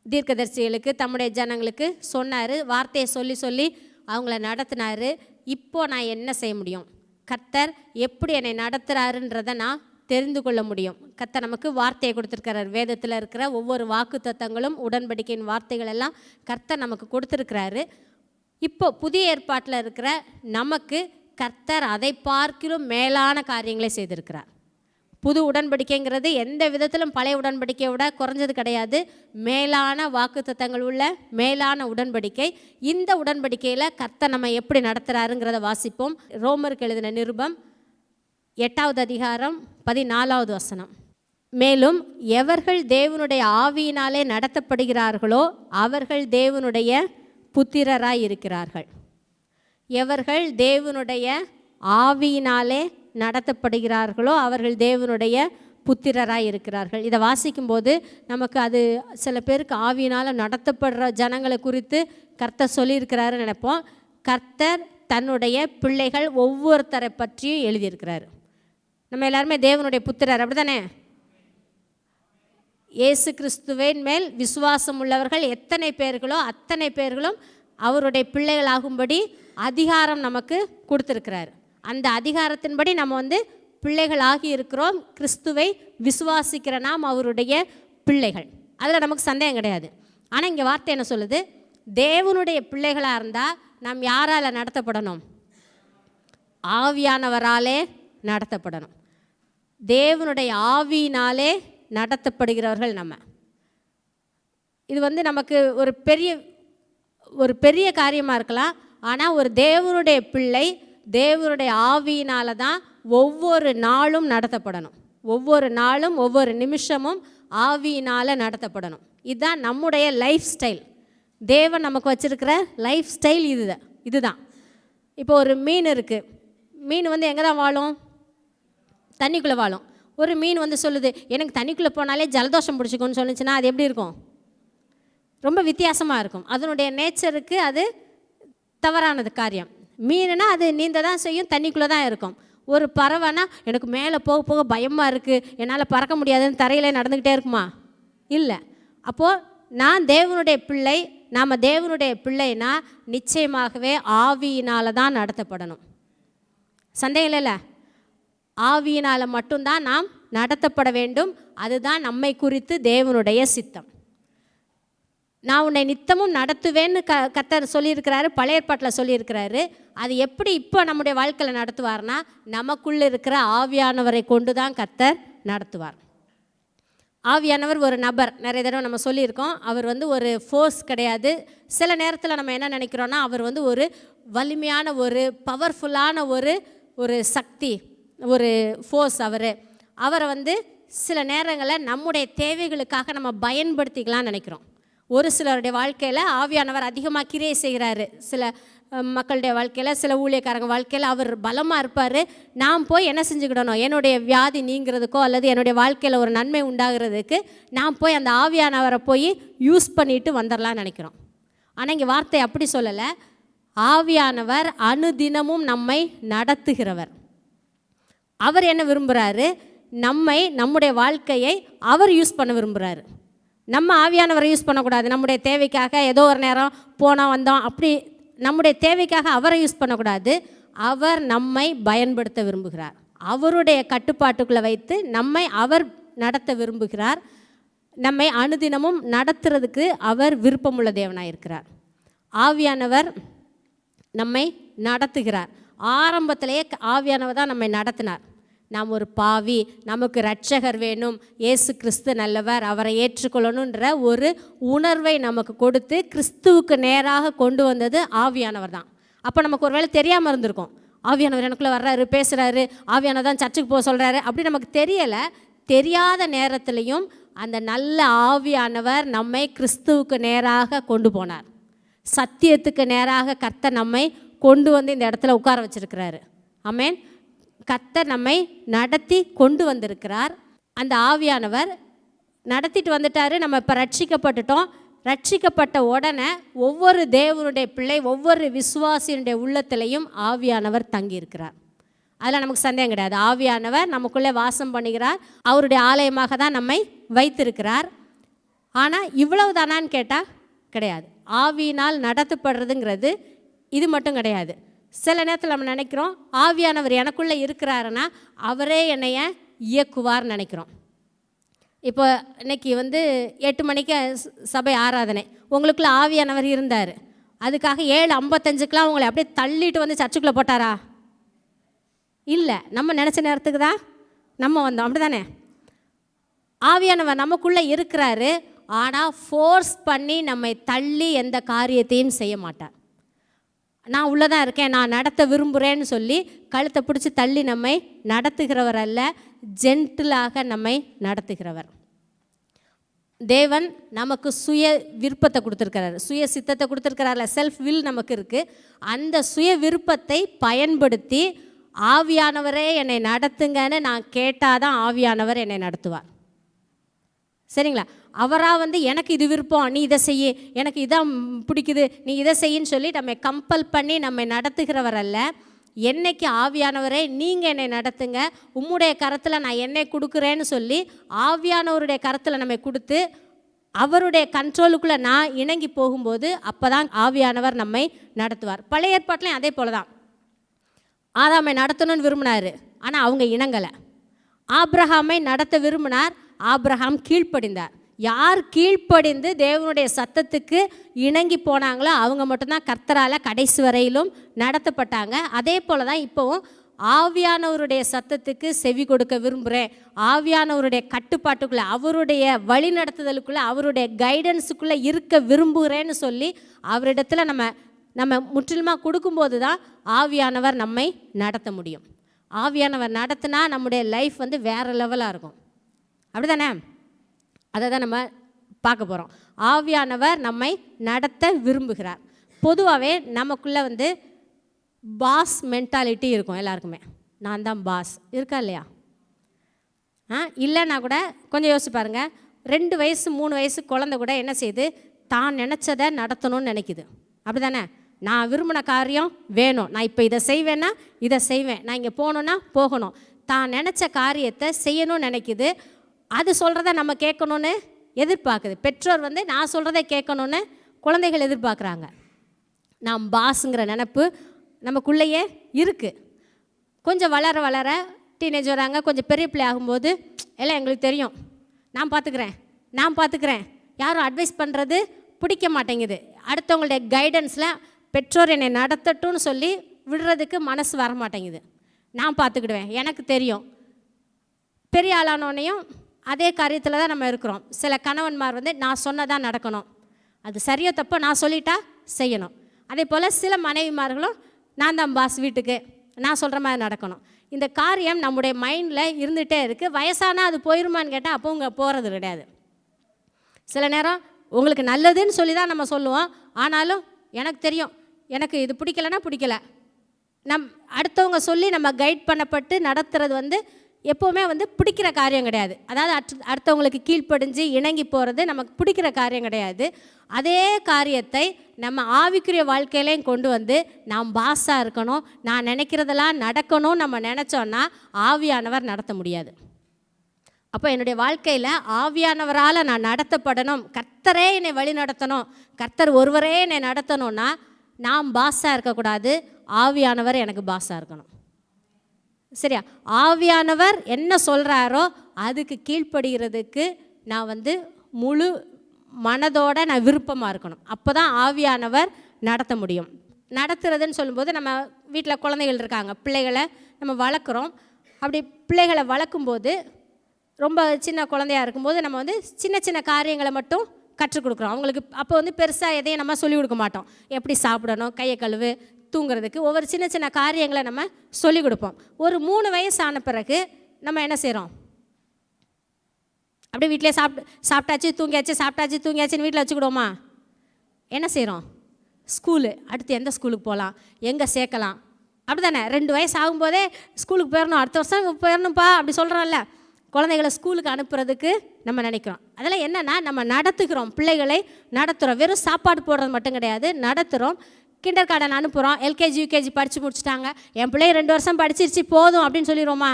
தீர்க்கதரிசிகளுக்கு, தம்முடைய ஜனங்களுக்கு சொன்னார், வார்த்தையை சொல்லி சொல்லி அவங்கள நடத்தினார். இப்போ நான் என்ன செய்ய முடியும்? கர்த்தர் எப்படி என்னை நடத்துகிறாருன்றதை நான் தெரிந்து கொள்ள முடியும். கர்த்தர் நமக்கு வார்த்தையை கொடுத்துருக்கிறார். வேதத்தில் இருக்கிற ஒவ்வொரு வாக்கு தத்தங்களும் உடன்படிக்கையின் வார்த்தைகள் எல்லாம் கர்த்தர் நமக்கு கொடுத்துருக்கிறாரு. இப்போ புதிய ஏற்பாட்டில் இருக்கிற நமக்கு கர்த்தர் அதை பார்க்கிலும் மேலான காரியங்களை செய்திருக்கிறார். புது உடன்படிக்கைங்கிறது எந்த விதத்திலும் பழைய உடன்படிக்கையை விட குறைஞ்சது கிடையாது. மேலான வாக்கு தத்தங்கள் உள்ள மேலான உடன்படிக்கை. இந்த உடன்படிக்கையில் கர்த்தர் நம்ம எப்படி நடத்துகிறாருங்கிறத வாசிப்போம். ரோமருக்கு எழுதின நிருபம் 8வது அதிகாரம் 14வது வசனம். மேலும் எவர்கள் தேவனுடைய ஆவியினாலே நடத்தப்படுகிறார்களோ அவர்கள் தேவனுடைய புத்திரராய் இருக்கிறார்கள். எவர்கள் தேவனுடைய ஆவியினாலே நடத்தப்படுகிறார்களோ அவர்கள் தேவனுடைய புத்திரராய் இருக்கிறார்கள். இதை வாசிக்கும்போது நமக்கு அது சில பேருக்கு ஆவியினால் நடத்தப்படுற ஜனங்களை குறித்து கர்த்தர் சொல்லியிருக்கிறாருன்னு நினைப்போம். கர்த்தர் தன்னுடைய பிள்ளைகள் ஒவ்வொருத்தரை பற்றியும் எழுதியிருக்கிறார். நம்ம எல்லாருமே தேவனுடைய புத்திரர், அப்படி தானே? இயேசு கிறிஸ்துவின் மேல் விசுவாசம் உள்ளவர்கள் எத்தனை பேர்களோ அத்தனை பேர்களும் அவருடைய பிள்ளைகளாகும்படி அதிகாரம் நமக்கு கொடுத்துருக்கிறார். அந்த அதிகாரத்தின்படி நம்ம பிள்ளைகளாகி இருக்கிறோம். கிறிஸ்துவை விசுவாசிக்கிற நாம் அவருடைய பிள்ளைகள். அதில் நமக்கு சந்தேகம் கிடையாது. ஆனால் இங்கே வார்த்தை என்ன சொல்லுது? தேவனுடைய பிள்ளைகளாக இருந்தால் நாம் யாரால் நடத்தப்படணும்? ஆவியானவராலே நடத்தப்படணும். தேவனுடைய ஆவியினாலே நடத்தப்படுகிறவர்கள் நம்ம. இது நமக்கு ஒரு பெரிய காரியமாக இருக்கலாம். ஆனால் ஒரு தேவனுடைய பிள்ளை தேவனுடைய ஆவியினால தான் ஒவ்வொரு நாளும் நடத்தப்படணும். ஒவ்வொரு நாளும் ஒவ்வொரு நிமிஷமும் ஆவியினால் நடத்தப்படணும். இதுதான் நம்முடைய லைஃப் ஸ்டைல். தேவன் நமக்கு வச்சுருக்கிற லைஃப் ஸ்டைல் இதுதான். இப்போ ஒரு மீன் இருக்குது. மீன் எங்கே தான் வாழும்? தண்ணிக்குள்ளே வாழும். ஒரு மீன் சொல்லுது, எனக்கு தண்ணிக்குள்ளே போனாலே ஜலதோஷம் பிடிச்சிக்கும்னு சொன்னிச்சுன்னா அது எப்படி இருக்கும்? ரொம்ப வித்தியாசமாக இருக்கும். அதனுடைய நேச்சருக்கு அது தவறானது காரியம். மீனுனா அது நீந்த தான் செய்யும், தண்ணிக்குள்ளே தான் இருக்கும். ஒரு பறவைனா எனக்கு மேலே போக போக பயமாக இருக்குது, என்னால் பறக்க முடியாதுன்னு தரையிலே நடந்துக்கிட்டே இருக்குமா? இல்லை. அப்போது நான் தேவனுடைய பிள்ளை, நாம் தேவனுடைய பிள்ளைனா நிச்சயமாகவே ஆவியினால் தான் நடத்தப்படணும். சந்தேகம் இல்லைல்ல? ஆவியினால் மட்டும்தான் நாம் நடத்தப்பட வேண்டும். அதுதான் நம்மை குறித்து தேவனுடைய சித்தம். நான் உன்னை நித்தமும் நடத்துவேன்னு கர்த்தர் சொல்லியிருக்கிறாரு, பழைய ஏற்பாட்டில் சொல்லியிருக்கிறாரு. அது எப்படி இப்போ நம்முடைய வாழ்க்கையில் நடத்துவார்னா நமக்குள்ளே இருக்கிற ஆவியானவரை கொண்டு தான் கர்த்தர் நடத்துவார். ஆவியானவர் ஒரு நபர். நிறைய தடவை நம்ம சொல்லியிருக்கோம். அவர் ஒரு ஃபோர்ஸ் கிடையாது. சில நேரத்தில் நம்ம என்ன நினைக்கிறோன்னா அவர் ஒரு வலிமையான ஒரு பவர்ஃபுல்லான ஒரு சக்தி, ஒரு ஃபோர்ஸ். அவரை சில நேரங்களில் நம்முடைய தேவைகளுக்காக நம்ம பயன்படுத்திக்கலாம்னு நினைக்கிறோம். ஒரு சிலருடைய வாழ்க்கையில் ஆவியானவர் அதிகமாக கிரியை செய்கிறாரு. சில மக்களுடைய வாழ்க்கையில், சில ஊழியக்காரங்க வாழ்க்கையில் அவர் பலமாக இருப்பார். நாம் போய் என்ன செஞ்சுக்கிடணும்? என்னுடைய வியாதி நீங்கிறதுக்கோ அல்லது என்னுடைய வாழ்க்கையில் ஒரு நன்மை உண்டாகிறதுக்கு நாம் போய் அந்த ஆவியானவரை போய் யூஸ் பண்ணிட்டு வந்துடலான்னு நினைக்கிறோம். ஆனால் இங்கே வார்த்தை அப்படி சொல்லலை. ஆவியானவர் அனுதினமும் நம்மை நடத்துகிறவர். அவர் என்ன விரும்புகிறாரு? நம்முடைய வாழ்க்கையை அவர் யூஸ் பண்ண விரும்புகிறாரு. நம்ம ஆவியானவரை யூஸ் பண்ணக்கூடாது. நம்முடைய தேவைக்காக ஏதோ ஒரு நேரம் போனோம் வந்தோம் அப்படி நம்முடைய தேவைக்காக அவரை யூஸ் பண்ணக்கூடாது. அவர் நம்மை பயன்படுத்த விரும்புகிறார். அவருடைய கட்டுப்பாட்டுக்குள்ளே வைத்து நம்மை அவர் நடத்த விரும்புகிறார். நம்மை அனுதினமும் நடத்துறதுக்கு அவர் விருப்பமுள்ள தேவனாக இருக்கிறார். ஆவியானவர் நம்மை நடத்துகிறார். ஆரம்பத்திலேயே ஆவியானவர் தான் நம்மை நடத்தினார். நாம் ஒரு பாவி, நமக்கு இரட்சகர் வேணும், இயேசு கிறிஸ்து நல்லவர், அவரை ஏற்றுக்கொள்ளணுன்ற ஒரு உணர்வை நமக்கு கொடுத்து கிறிஸ்துவுக்கு நேராக கொண்டு வந்தது ஆவியானவர் தான். அப்போ நமக்கு ஒரு வேளை தெரியாமல் இருந்திருக்கும். ஆவியானவர் எனக்குள்ளே வர்றாரு, பேசுகிறாரு, ஆவியானவர் தான் சர்ச்சுக்கு போக சொல்கிறாரு, அப்படி நமக்கு தெரியலை. தெரியாத நேரத்திலையும் அந்த நல்ல ஆவியானவர் நம்மை கிறிஸ்துவுக்கு நேராக கொண்டு போனார். சத்தியத்துக்கு நேராக கர்த்தர் நம்மை கொண்டு வந்து இந்த இடத்துல உட்கார வச்சிருக்கிறாரு. ஆமென். கர்த்தர் நம்மை நடத்தி கொண்டு வந்திருக்கிறார். அந்த ஆவியானவர் நடத்திட்டு வந்துட்டார். நம்ம இப்போ ரட்சிக்கப்பட்டுட்டோம். ரட்சிக்கப்பட்ட உடனே ஒவ்வொரு தேவனுடைய பிள்ளை, ஒவ்வொரு விசுவாசியினுடைய உள்ளத்திலையும் ஆவியானவர் தங்கியிருக்கிறார். அதில் நமக்கு சந்தேகம் கிடையாது. ஆவியானவர் நமக்குள்ளே வாசம் பண்ணுகிறார். அவருடைய ஆலயமாக தான் நம்மை வைத்திருக்கிறார். ஆனால் இவ்வளவு தானான்னு கேட்டால் கிடையாது. ஆவியினால் நடத்தப்படுறதுங்கிறது இது மட்டும் கிடையாது. சில நேரத்தில் நம்ம நினைக்கிறோம் ஆவியானவர் எனக்குள்ளே இருக்கிறாருன்னா அவரே என்னைய இயக்குவார்னு நினைக்கிறோம். இப்போ இன்னைக்கு 8 மணிக்கு சபை ஆராதனை, உங்களுக்குள்ளே ஆவியானவர் இருந்தார். அதுக்காக 7:55க்கெலாம் உங்களை அப்படியே தள்ளிட்டு வந்து சர்ச்சுக்குள்ளே போட்டாரா? இல்லை. நம்ம நினச்ச நேரத்துக்கு தான் நம்ம வந்தோம். அப்படி தானே? ஆவியானவர் நமக்குள்ளே இருக்கிறாரு. ஆனால் ஃபோர்ஸ் பண்ணி நம்மை தள்ளி எந்த காரியத்தையும் செய்ய மாட்டார். நான் உள்ளே தான் இருக்கேன், நான் நடத்த விரும்புகிறேன்னு சொல்லி கழுத்தை பிடிச்சி தள்ளி நம்மை நடத்துகிறவர் அல்ல, ஜென்டிலாக நம்மை நடத்துகிறவர். தேவன் நமக்கு சுய விருப்பத்தை கொடுத்துருக்கிறாரு, சுய சித்தத்தை கொடுத்துருக்கிறார்ல, செல்ஃப் வில் நமக்கு இருக்குது. அந்த சுய விருப்பத்தை பயன்படுத்தி ஆவியானவரே என்னை நடத்துங்கன்னு நான் கேட்டால் தான் ஆவியானவர் என்னை நடத்துவார். சரிங்களா? அவராக எனக்கு இது விருப்பம், நீ இதை செய்ய, எனக்கு இதான் பிடிக்குது, நீ இதை செய்யின்னு சொல்லி நம்மை கம்பல் பண்ணி நம்மை நடத்துகிறவர் அல்ல. என்னைக்கு ஆவியானவரே நீங்கள் என்னை நடத்துங்க, உம்முடைய கரத்தில் நான் என்னை கொடுக்குறேன்னு சொல்லி ஆவியானவருடைய கரத்தில் நம்மை கொடுத்து அவருடைய கண்ட்ரோலுக்குள்ளே நான் இணங்கி போகும்போது அப்போ தான் ஆவியானவர் நம்மை நடத்துவார். பழைய ஏற்பாட்டிலையும் அதே போல தான். ஆதாமை நடத்தணும்னு விரும்பினார், ஆனால் அவங்க இணங்கலை. ஆபிரகாமை நடத்த விரும்பினார், ஆபிரகாம் கீழ்ப்படிந்தார். யார் கீழ்ப்படிந்து தேவனுடைய சத்தத்துக்கு இணங்கி போனாங்களோ அவங்க மட்டும்தான் கர்த்தரால் கடைசி வரையிலும் நடத்தப்பட்டாங்க. அதே போல் தான் இப்போவும் ஆவியானவருடைய சத்தத்துக்கு செவி கொடுக்க விரும்புகிறேன், ஆவியானவருடைய கட்டுப்பாட்டுக்குள்ளே, அவருடைய வழி நடத்துதலுக்குள்ளே, அவருடைய கைடன்ஸுக்குள்ளே இருக்க விரும்புகிறேன்னு சொல்லி அவரிடத்துல நம்ம முற்றிலுமாக கொடுக்கும்போது தான் ஆவியானவர் நம்மை நடத்த முடியும். ஆவியானவர் நடத்தினா நம்முடைய லைஃப் வேறு லெவலாக இருக்கும். அப்படி தானே? அதை தான் நம்ம பார்க்க போகிறோம். ஆவியானவர் நம்மை நடத்த விரும்புகிறார். பொதுவாகவே நமக்குள்ளே பாஸ் மென்டாலிட்டி இருக்கும் எல்லாருக்குமே. நான் தான் பாஸ் இருக்கா இல்லையா? இல்லைன்னா கூட கொஞ்சம் யோசிச்சு பாருங்கள். 2 வயசு 3 வயசு குழந்தை கூட என்ன செய்யுது? தான் நினச்சதை நடத்தணும்னு நினைக்குது. அப்படி தானே? நான் விரும்பின காரியம் வேணும், நான் இப்போ இதை செய்வேன்னா இதை செய்வேன், நான் இங்கே போகணுன்னா போகணும், தான் நினச்ச காரியத்தை செய்யணும்னு நினைக்குது. அது சொல்கிறத நம்ம கேட்கணுன்னு எதிர்பார்க்குது. பெற்றோர் நான் சொல்கிறத கேட்கணுன்னு குழந்தைகள் எதிர்பார்க்குறாங்க. நாம் பாஸுங்கிற நினப்பு நமக்குள்ளேயே இருக்குது. கொஞ்சம் வளர வளர டீனேஜ் வராங்க, கொஞ்சம் பெரிய பிள்ளை ஆகும்போது எல்லாம் எங்களுக்கு தெரியும், நான் பார்த்துக்கிறேன், யாரும் அட்வைஸ் பண்ணுறது பிடிக்க மாட்டேங்குது. அடுத்தவங்களுடைய கைடன்ஸில் பெற்றோர் என்னை நடத்தட்டும்னு சொல்லி விடுறதுக்கு மனசு வர மாட்டேங்குது. நான் பார்த்துக்கிடுவேன், எனக்கு தெரியும். பெரிய ஆளானோன்னையும் அதே காரியத்தில் தான் நம்ம இருக்கிறோம். சில கணவன்மார் நான் சொன்னதான் நடக்கணும், அது சரியோ தப்போ நான் சொல்லிட்டா செய்யணும். அதே போல் சில மனைவிமார்களும் நான் தான் பாஸ், வீட்டுக்கு நான் சொல்கிற மாதிரி நடக்கணும். இந்த காரியம் நம்முடைய மைண்டில் இருந்துகிட்டே இருக்குது. வயசானால் அது போயிருமான்னு கேட்டால் அப்போ உங்க போகிறது கிடையாது. சில நேரம் உங்களுக்கு நல்லதுன்னு சொல்லி தான் நம்ம சொல்லுவோம், ஆனாலும் எனக்கு தெரியும், எனக்கு இது பிடிக்கலைன்னா பிடிக்கல. அடுத்தவங்க சொல்லி நம்ம கைட் பண்ணப்பட்டு நடத்துறது எப்போவுமே பிடிக்கிற காரியம் கிடையாது. அதாவது அடுத்தவங்களுக்கு கீழ்ப்படிஞ்சு இணங்கி போகிறது நமக்கு பிடிக்கிற காரியம் கிடையாது. அதே காரியத்தை நம்ம ஆவிக்குரிய வாழ்க்கையிலையும் கொண்டு நாம் பாஸாக இருக்கணும், நான் நினைக்கிறதெல்லாம் நடக்கணும் நம்ம நினச்சோன்னா ஆவியானவர் நடத்த முடியாது. அப்போ என்னுடைய வாழ்க்கையில் ஆவியானவரால் நான் நடத்தப்படணும், கர்த்தரே என்னை வழி நடத்தணும், கர்த்தர் ஒருவரே என்னை நடத்தணும்னா நான் பாஸாக இருக்கக்கூடாது, ஆவியானவர் எனக்கு பாஸாக இருக்கணும். சரியா? ஆவியானவர் என்ன சொல்கிறாரோ அதுக்கு கீழ்ப்படுகிறதுக்கு நான் முழு மனதோடு நான் விருப்பமாக இருக்கணும். அப்போ தான் ஆவியானவர் நடத்த முடியும். நடத்துறதுன்னு சொல்லும்போது நம்ம வீட்டில் குழந்தைகள் இருக்காங்க, பிள்ளைகளை நம்ம வளர்க்குறோம். அப்படி பிள்ளைகளை வளர்க்கும்போது ரொம்ப சின்ன குழந்தையாக இருக்கும்போது நம்ம சின்ன சின்ன காரியங்களை மட்டும் கற்றுக் கொடுக்குறோம் அவங்களுக்கு. அப்போ பெருசாக எதையும் நம்ம சொல்லிக் கொடுக்க மாட்டோம். எப்படி சாப்பிடணும், கையை கழுவு, தூங்குறதுக்கு ஒவ்வொரு சின்ன சின்ன காரியங்களை நம்ம சொல்லிக் கொடுப்போம். ஒரு 3 வயசு ஆன பிறகு நம்ம என்ன செய்கிறோம்? அப்படியே வீட்டிலே சாப்பிட்டாச்சு தூங்கியாச்சு, சாப்பிட்டாச்சு தூங்கியாச்சுன்னு வீட்டில் வச்சுக்கிடுவோமா? என்ன செய்கிறோம்? ஸ்கூலு, அடுத்து எந்த ஸ்கூலுக்கு போகலாம், எங்கே சேர்க்கலாம், அப்படி தானே? 2 வயசு ஆகும்போதே ஸ்கூலுக்கு போயிடணும், அடுத்த வருஷம் போயிடணும்ப்பா அப்படி சொல்கிறோம்ல. குழந்தைகளை ஸ்கூலுக்கு அனுப்புறதுக்கு நம்ம நினைக்கிறோம். அதெல்லாம் என்னென்னா நம்ம நடத்துகிறோம், பிள்ளைகளை நடத்துகிறோம். வெறும் சாப்பாடு போடுறது மட்டும் கிடையாது, நடத்துகிறோம். கிண்டர் கார்டன் அனுப்புகிறோம், எல்கேஜி யூகேஜி படித்து முடிச்சிட்டாங்க, என் பிள்ளைய 2 வருஷம் படிச்சிருச்சு போதும் அப்படின்னு சொல்லிடுவோமா?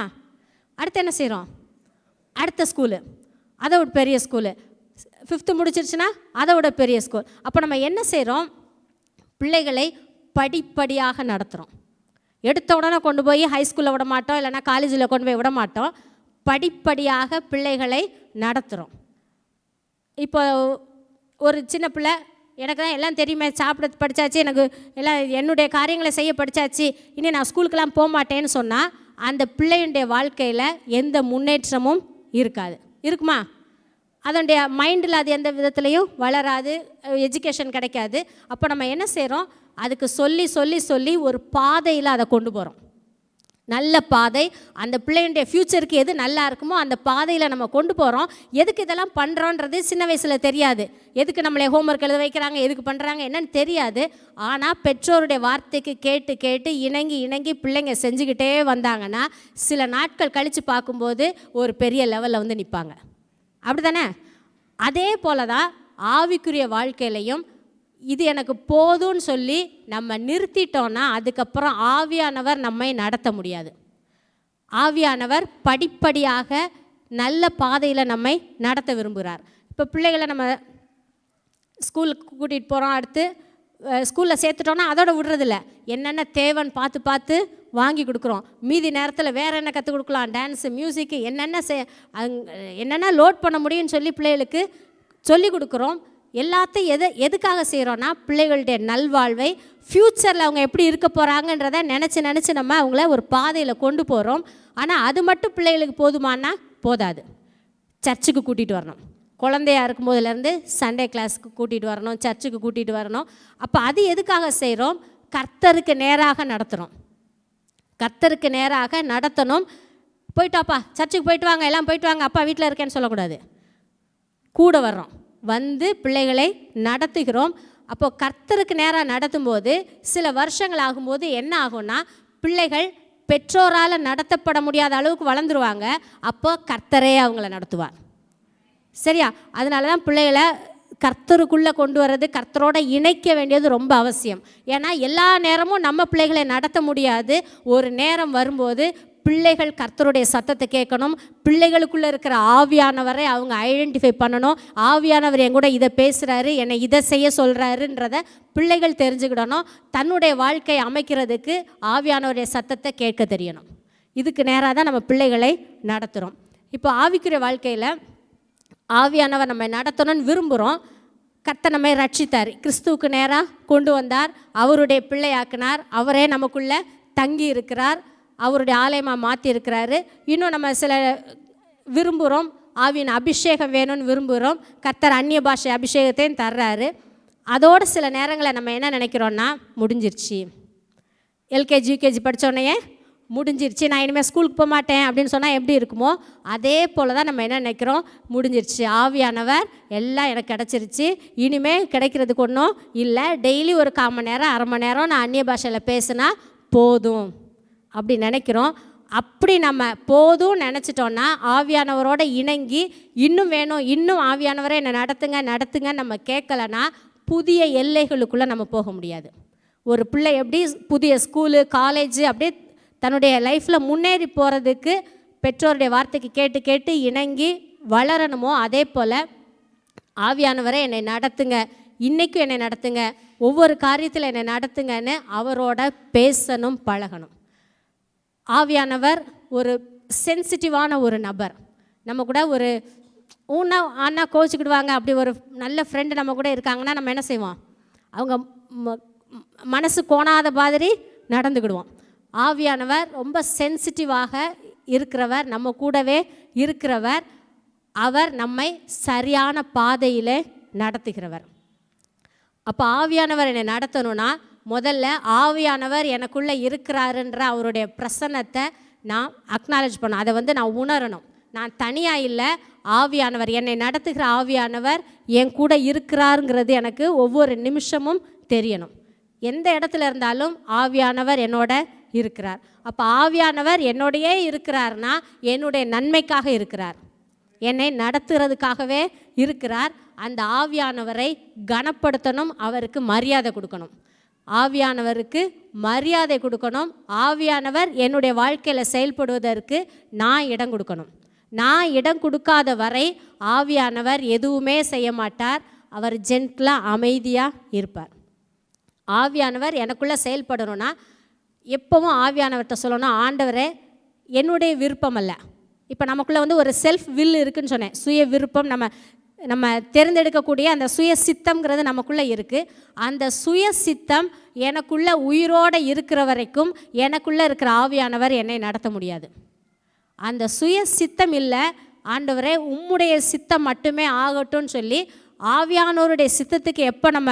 அடுத்து என்ன செய்கிறோம்? அடுத்த ஸ்கூலு, அதை விட பெரிய ஸ்கூலு, 5th முடிச்சிருச்சுன்னா அதை விட பெரிய ஸ்கூல். அப்போ நம்ம என்ன செய்கிறோம்? பிள்ளைகளை படிப்படியாக நடத்துகிறோம். எடுத்த உடனே கொண்டு போய் ஹைஸ்கூலில் விட மாட்டோம், இல்லைனா காலேஜில் கொண்டு போய் விட மாட்டோம். படிப்படியாக பிள்ளைகளை நடத்துகிறோம். இப்போ ஒரு சின்ன பிள்ளை, எனக்கு தான் எல்லாம் தெரியுமே, சாப்பிட படித்தாச்சு, எனக்கு எல்லாம் என்னுடைய காரியங்களை செய்ய படித்தாச்சு, இனி நான் ஸ்கூலுக்கெல்லாம் போக மாட்டேன்னு சொன்னால் அந்த பிள்ளையுடைய வாழ்க்கையில் எந்த முன்னேற்றமும் இருக்காது. இருக்குமா? அதனுடைய மைண்டில் அது எந்த விதத்துலையும் வளராது, எஜுகேஷன் கிடைக்காது. அப்போ நம்ம என்ன செய்கிறோம்? அதுக்கு சொல்லி சொல்லி சொல்லி ஒரு பாதையில் அதை கொண்டு போகிறோம். நல்ல பாதை, அந்த பிள்ளையுடைய ஃப்யூச்சருக்கு எது நல்லா இருக்குமோ அந்த பாதையில் நம்ம கொண்டு போகிறோம். எதுக்கு இதெல்லாம் பண்ணுறோன்றது சின்ன வயசில் தெரியாது. எதுக்கு நம்மளை ஹோம்ஒர்க் எழுத வைக்கிறாங்க, எதுக்கு பண்ணுறாங்க என்னன்னு தெரியாது. ஆனால் பெற்றோருடைய வார்த்தைக்கு கேட்டு கேட்டு இணங்கி இணங்கி பிள்ளைங்க செஞ்சுக்கிட்டே வந்தாங்கன்னா சில நாட்கள் கழித்து பார்க்கும்போது ஒரு பெரிய லெவலில் வந்து நிற்பாங்க. அப்படி தானே? அதே போல தான் ஆவிக்குரிய வாழ்க்கையிலையும் இது எனக்கு போதும்னு சொல்லி நம்ம நிறுத்திட்டோன்னா அதுக்கப்புறம் ஆவியானவர் நம்மை நடத்த முடியாது. ஆவியானவர் படிப்படியாக நல்ல பாதையில் நம்மை நடத்த விரும்புகிறார். இப்போ பிள்ளைகளை நம்ம ஸ்கூலுக்கு கூட்டிகிட்டு போகிறோம், அடுத்து ஸ்கூலில் சேர்த்துட்டோன்னா அதோட விடுறதில்ல, என்னென்ன தேவைன்னு பார்த்து பார்த்து வாங்கி கொடுக்குறோம். மீதி நேரத்தில் வேறு என்ன கற்றுக் கொடுக்கலாம், டான்ஸு, மியூசிக்கு, என்னென்ன லோட் பண்ண முடியும்னு சொல்லி பிள்ளைகளுக்கு சொல்லி கொடுக்குறோம். எல்லாத்தையும் எதுக்காக செய்கிறோன்னா பிள்ளைகளுடைய நல்வாழ்வை, ஃப்யூச்சரில் அவங்க எப்படி இருக்க போகிறாங்கன்றதை நினச்சி நம்ம அவங்கள ஒரு பாதையில் கொண்டு போகிறோம். ஆனால் அது மட்டும் பிள்ளைகளுக்கு போதுமானா போதாது. சர்ச்சுக்கு கூட்டிகிட்டு வரணும், குழந்தையாக இருக்கும்போதுலேருந்து சண்டே கிளாஸுக்கு கூட்டிகிட்டு வரணும், சர்ச்சுக்கு கூட்டிகிட்டு வரணும். அப்போ அது எதுக்காக செய்கிறோம்? கர்த்தருக்கு நேராக நடத்துகிறோம். கர்த்தருக்கு நேராக நடத்தணும். போயிட்டாப்பா சர்ச்சுக்கு போயிட்டு வாங்க, எல்லாம் போயிட்டு வாங்க, அப்பா வீட்டில் இருக்கேன்னு சொல்லக்கூடாது. கூட வர்றோம், வந்து பிள்ளைகளை நடத்துகிறோம். அப்போது கர்த்தருக்கு நேராக நடத்தும்போது சில வருஷங்கள் ஆகும்போது என்ன ஆகும்னா பிள்ளைகள் பெற்றோரால் நடத்தப்பட முடியாத அளவுக்கு வளர்ந்துருவாங்க. அப்போ கர்த்தரே அவங்கள நடத்துவார். சரியா? அதனால தான் பிள்ளைகளை கர்த்தருக்குள்ளே கொண்டு வர்றது, கர்த்தரோட இணைக்க வேண்டியது ரொம்ப அவசியம். ஏன்னா எல்லா நேரமும் நம்ம பிள்ளைகளை நடத்த முடியாது. ஒரு நேரம் வரும்போது பிள்ளைகள் கர்த்தருடைய சத்தத்தை கேட்கணும். பிள்ளைகளுக்குள்ளே இருக்கிற ஆவியானவரை அவங்க ஐடென்டிஃபை பண்ணணும். ஆவியானவர் என் கூட இதை பேசுகிறாரு, என்னை இதை செய்ய சொல்கிறாருன்றதை பிள்ளைகள் தெரிஞ்சுக்கிடணும். தன்னுடைய வாழ்க்கையை அமைக்கிறதுக்கு ஆவியானவருடைய சத்தத்தை கேட்க தெரியணும். இதுக்கு நேராக தான் நம்ம பிள்ளைகளை நடத்துகிறோம். இப்போ ஆவிக்குரிய வாழ்க்கையில் ஆவியானவர் நம்ம நடத்தணும்னு விரும்புகிறோம். கர்த்தர் நம்மை ரட்சித்தார், கிறிஸ்துவுக்கு நேராக கொண்டு வந்தார், அவருடைய பிள்ளையாக்கினார், அவரே நமக்குள்ளே தங்கி இருக்கிறார், அவருடைய ஆலயமாக மாற்றி இருக்கிறாரு. இன்னும் நம்ம சில விரும்புகிறோம், ஆவியின் அபிஷேகம் வேணும்னு விரும்புகிறோம். கர்த்தர் அந்நிய பாஷை அபிஷேகத்தையும் தர்றாரு. அதோடு சில நேரங்களில் நம்ம என்ன நினைக்கிறோன்னா, முடிஞ்சிருச்சு, எல்கேஜி யூகேஜி படித்தோடனே முடிஞ்சிருச்சு, நான் இனிமேல் ஸ்கூலுக்கு போக மாட்டேன் அப்படின்னு சொன்னால் எப்படி இருக்குமோ அதே போல் தான் நம்ம என்ன நினைக்கிறோம், முடிஞ்சிருச்சு, ஆவியானவர் எல்லாம் எனக்கு கிடச்சிருச்சு, இனிமேல் கிடைக்கிறதுக்கு ஒன்றும் இல்லை, டெய்லி ஒரு 1/4 மணி நேரம் 1/2 மணி நேரம் நான் அந்நிய பாஷையில் பேசினா போதும் அப்படி நினைக்கிறோம். அப்படி நம்ம போதும் நினச்சிட்டோன்னா ஆவியானவரோட இணங்கி இன்னும் வேணும், இன்னும் ஆவியானவரை என்னை நடத்துங்க நம்ம கேட்கலன்னா புதிய எல்லைகளுக்குள்ளே நம்ம போக முடியாது. ஒரு பிள்ளை எப்படி புதிய ஸ்கூலு காலேஜு அப்படியே தன்னுடைய லைஃப்பில் முன்னேறி போகிறதுக்கு பெற்றோருடைய வார்த்தைக்கு கேட்டு கேட்டு இணங்கி வளரணுமோ அதே போல் ஆவியானவரை என்னை நடத்துங்க, இன்றைக்கும் என்னை நடத்துங்க, ஒவ்வொரு காரியத்தில் என்னை நடத்துங்கன்னு அவரோட பேசணும், பழகணும். ஆவியானவர் ஒரு சென்சிட்டிவான ஒரு நபர். நம்ம கூட ஒரு அண்ணா கோச்சிக்கிடுவாங்க, அப்படி ஒரு நல்ல ஃப்ரெண்டு நம்ம கூட இருக்காங்கன்னா நம்ம என்ன செய்வோம், அவங்க மனசு கோணாத மாதிரி நடந்துக்கிடுவோம். ஆவியானவர் ரொம்ப சென்சிட்டிவாக இருக்கிறவர், நம்ம கூடவே இருக்கிறவர், அவர் நம்மை சரியான பாதையிலே நடத்துகிறவர். அப்போ ஆவியானவர் என்னை நடத்தணும்னா முதல்ல ஆவியானவர் எனக்குள்ளே இருக்கிறாருன்ற அவருடைய பிரசன்னத்தை நான் அக்னாலேஜ் பண்ணணும், அதை நான் உணரணும். நான் தனியாக இல்லை, ஆவியானவர் என்னை நடத்துகிற ஆவியானவர் என் கூட இருக்கிறாருங்கிறது எனக்கு ஒவ்வொரு நிமிஷமும் தெரியணும். எந்த இடத்துல இருந்தாலும் ஆவியானவர் என்னோட இருக்கிறார். அப்போ ஆவியானவர் என்னோடையே இருக்கிறார்னா என்னுடைய நன்மைக்காக இருக்கிறார், என்னை நடத்துறதுக்காகவே இருக்கிறார். அந்த ஆவியானவரை கனப்படுத்தணும், அவருக்கு மரியாதை கொடுக்கணும். ஆவியானவருக்கு மரியாதை கொடுக்கணும். ஆவியானவர் என்னுடைய வாழ்க்கையில் செயல்படுவதற்கு நான் இடம் கொடுக்கணும். நான் இடம் கொடுக்காத வரை ஆவியானவர் எதுவுமே செய்ய மாட்டார். அவர் ஜென்டிலாக அமைதியாக இருப்பார். ஆவியானவர் எனக்குள்ளே செயல்படணும்னா எப்போவும் ஆவியானவர்கிட்ட சொல்லணும், ஆண்டவரே என்னுடைய விருப்பம் அல்ல. இப்போ நமக்குள்ளே வந்து ஒரு செல்ஃப் வில் இருக்குதுன்னு சொன்னேன், சுய விருப்பம். நம்ம தேர்ந்தெடுக்கக்கூடிய அந்த சுய சித்தம்ங்கிறது நமக்குள்ளே இருக்குது. அந்த சுய சித்தம் எனக்குள்ளே உயிரோடு இருக்கிற வரைக்கும் எனக்குள்ளே இருக்கிற ஆவியானவர் என்னை நடத்த முடியாது. அந்த சுய சித்தம் இல்லை, ஆண்டவரே உம்முடைய சித்தம் மட்டுமே ஆகட்டும்னு சொல்லி ஆவியானவருடைய சித்தத்துக்கு எப்போ நம்ம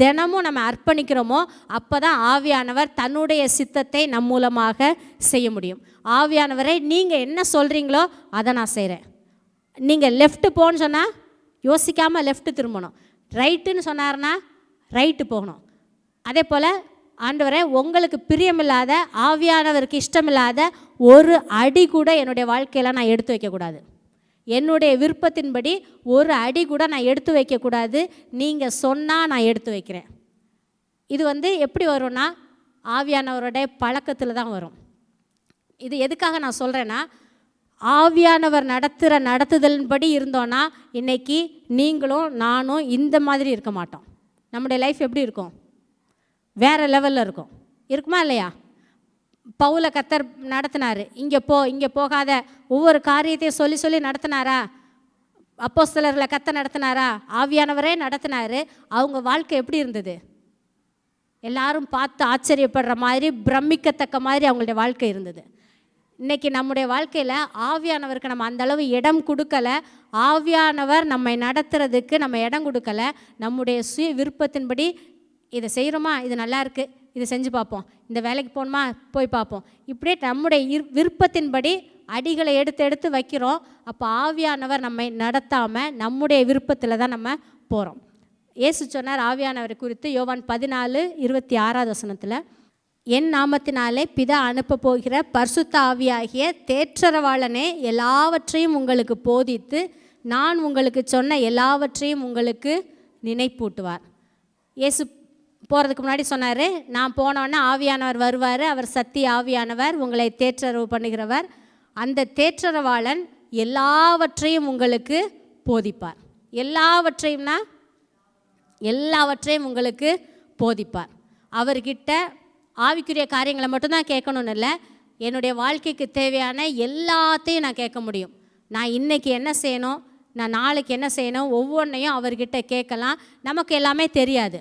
தினமும் நம்ம அர்ப்பணிக்கிறோமோ அப்போ தான் ஆவியானவர் தன்னுடைய சித்தத்தை நம் மூலமாக செய்ய முடியும். ஆவியானவரை நீங்கள் என்ன சொல்கிறீங்களோ அதை நான் செய்கிறேன். நீங்கள் லெஃப்ட்டு போகணுன்னு சொன்னால் யோசிக்காமல் லெஃப்ட்டு திரும்பணும், ரைட்டுன்னு சொன்னார்னா ரைட்டு போகணும். அதே போல் ஆண்டவரே உங்களுக்கு பிரியமில்லாத, ஆவியானவருக்கு இஷ்டமில்லாத ஒரு அடி கூட என்னுடைய வாழ்க்கையில் நான் எடுத்து வைக்கக்கூடாது. என்னுடைய விருப்பத்தின்படி ஒரு அடி கூட நான் எடுத்து வைக்கக்கூடாது. நீங்கள் சொன்னால் நான் எடுத்து வைக்கிறேன். இது வந்து எப்படி வரும்னா ஆவியானவருடைய பழக்கத்தில் தான் வரும். இது எதுக்காக நான் சொல்கிறேன்னா, ஆவியானவர் நடத்துதலின்படி இருந்தோன்னா இன்றைக்கி நீங்களும் நானும் இந்த மாதிரி இருக்க மாட்டோம். நம்முடைய லைஃப் எப்படி இருக்கும்? வேறு லெவலில் இருக்கும். இருக்குமா இல்லையா? பவுலை கர்த்தர் நடத்தினார். இங்கே போகாத, ஒவ்வொரு காரியத்தையும் சொல்லி நடத்தினாரா? அப்போஸ்தலர்களை கர்த்தர் நடத்தினாரா? ஆவியானவரே நடத்தினார். அவங்க வாழ்க்கை எப்படி இருந்தது? எல்லாரும் பார்த்து ஆச்சரியப்படுற மாதிரி, பிரமிக்கத்தக்க மாதிரி அவங்களுடைய வாழ்க்கை இருந்தது. இன்றைக்கி நம்முடைய வாழ்க்கையில் ஆவியானவருக்கு நம்ம அந்தளவு இடம் கொடுக்கலை. ஆவியானவர் நம்மை நடத்துறதுக்கு நம்ம இடம் கொடுக்கலை. நம்முடைய சுய விருப்பத்தின்படி இதை செய்கிறோமா, இது நல்லா இருக்குது, இதை செஞ்சு பார்ப்போம், இந்த வேலைக்கு போகணுமா போய் பார்ப்போம், இப்படியே நம்முடைய விருப்பத்தின்படி அடிகளை எடுத்து வைக்கிறோம். அப்போ ஆவியானவர் நம்மை நடத்தாமல் நம்முடைய விருப்பத்தில் தான் நம்ம போகிறோம். இயேசு சொன்னார் ஆவியானவரை குறித்து யோவான் 14:26 என் நாமத்தினாலே பிதா அனுப்ப போகிற பரிசுத்த ஆவியாகிய தேற்றரவாளனே எல்லாவற்றையும் உங்களுக்கு போதித்து நான் உங்களுக்கு சொன்ன எல்லாவற்றையும் உங்களுக்கு நினைப்பூட்டுவார். இயேசு போகிறதுக்கு முன்னாடி சொன்னார், நான் போனோன்னா ஆவியானவர் வருவார், அவர் சத்திய ஆவியானவர், உங்களை தேற்றரவு பண்ணுகிறவர். அந்த தேற்றரவாளன் எல்லாவற்றையும் உங்களுக்கு போதிப்பார். எல்லாவற்றையும் உங்களுக்கு போதிப்பார். அவர்கிட்ட ஆவிக்குரிய காரியங்களை மட்டும்தான் கேட்கணும்னு இல்லை, என்னுடைய வாழ்க்கைக்கு தேவையான எல்லாத்தையும் நான் கேட்க முடியும். நான் இன்றைக்கி என்ன செய்யணும், நான் நாளைக்கு என்ன செய்யணும், ஒவ்வொன்றையும் அவர்கிட்ட கேட்கலாம். நமக்கு எல்லாமே தெரியாது.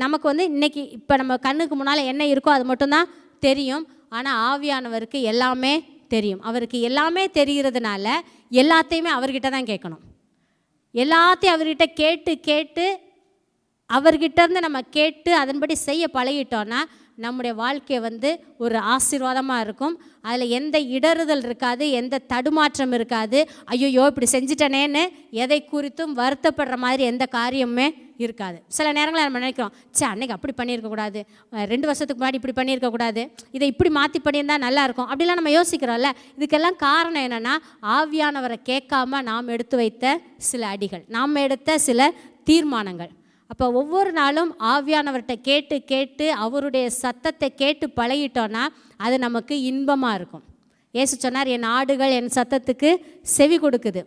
நமக்கு வந்து இன்றைக்கி இப்போ நம்ம கண்ணுக்கு முன்னால் என்ன இருக்கோ அது மட்டும்தான் தெரியும். ஆனால் ஆவியானவருக்கு எல்லாமே தெரியும். அவருக்கு எல்லாமே தெரிகிறதுனால எல்லாத்தையுமே அவர்கிட்ட தான் கேட்கணும். எல்லாத்தையும் அவர்கிட்ட கேட்டு அவர்கிட்டேருந்து நம்ம கேட்டு அதன்படி செய்ய பழகிட்டோன்னா நம்முடைய வாழ்க்கை வந்து ஒரு ஆசீர்வாதமாக இருக்கும். அதில் எந்த இடறுதல் இருக்காது, எந்த தடுமாற்றம் இருக்காது. ஐயோ இப்படி செஞ்சிட்டனேன்னு எதை குறித்தும் வருத்தப்படுற மாதிரி எந்த காரியமுமே இருக்காது. சில நேரங்களில் நம்ம நினைக்கிறோம், அன்னைக்கு அப்படி பண்ணியிருக்கக்கூடாது, 2 வருஷத்துக்கு முன்னாடி இப்படி பண்ணியிருக்கக்கூடாது, இதை இப்படி மாற்றி பண்ணியிருந்தால் நல்லாயிருக்கும், அப்படிலாம் நம்ம யோசிக்கிறோம்ல. இதுக்கெல்லாம் காரணம் என்னென்னா ஆவியானவரை கேட்காம நாம் எடுத்து வைத்த சில அடிகள், நாம் எடுத்த சில தீர்மானங்கள். அப்போ ஒவ்வொரு நாளும் ஆவியானவர்கிட்ட கேட்டு அவருடைய சத்தத்தை கேட்டு பழகிட்டோன்னா அது நமக்கு இன்பமாக இருக்கும். இயேசு சொன்னார், என் ஆடுகள் என் சத்தத்துக்கு செவி கொடுக்குது.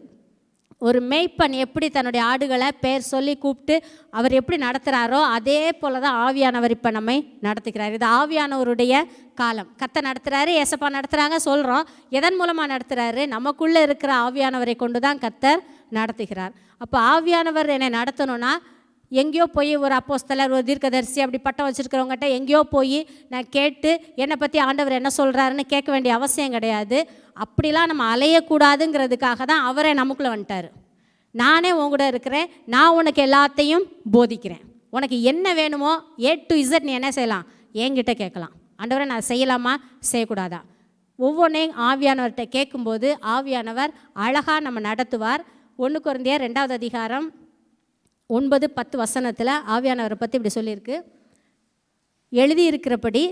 ஒரு மேய்ப்பன் எப்படி தன்னுடைய ஆடுகளை பேர் சொல்லி கூப்பிட்டு அவர் எப்படி நடத்துகிறாரோ அதே போல் தான் ஆவியானவர் இப்போ நம்மை நடத்துகிறார். இது ஆவியானவருடைய காலம். கர்த்தர் நடத்துகிறாரு, ஏசப்பா நடத்துகிறாங்க சொல்கிறோம். எதன் மூலமாக நடத்துகிறாரு? நமக்குள்ளே இருக்கிற ஆவியானவரை கொண்டு தான் கர்த்தர் நடத்துகிறார். அப்போ ஆவியானவர் என்னை நடத்தணும்னா எங்கேயோ போய் ஒரு அப்போஸ்தலர், ஒரு தீர்க்கதரிசி அப்படி பட்டம் வச்சுருக்கிறவங்ககிட்ட எங்கேயோ போய் நான் கேட்டு என்னை பற்றி ஆண்டவர் என்ன சொல்கிறாருன்னு கேட்க வேண்டிய அவசியம் கிடையாது. அப்படிலாம் நம்ம அலையக்கூடாதுங்கிறதுக்காக தான் அவரே நமக்குள்ளே வந்துட்டார். நானே உங்கூட இருக்கிறேன், நான் உனக்கு எல்லாத்தையும் போதிக்கிறேன், உனக்கு என்ன வேணுமோ A to Z நீ என்ன செய்யலாம், என்கிட்ட கேட்கலாம். ஆண்டவரை நான் செய்யலாமா செய்யக்கூடாதா, ஒவ்வொன்றையும் ஆவியானவர்கிட்ட கேட்கும்போது ஆவியானவர் அழகாக நம்ம நடத்துவார். 1 கொரிந்தியர் 2வது அதிகாரம் 9-10 வசனத்தில் ஆவியானவரை பற்றி இப்படி சொல்லியிருக்கு. எழுதியிருக்கிறபடி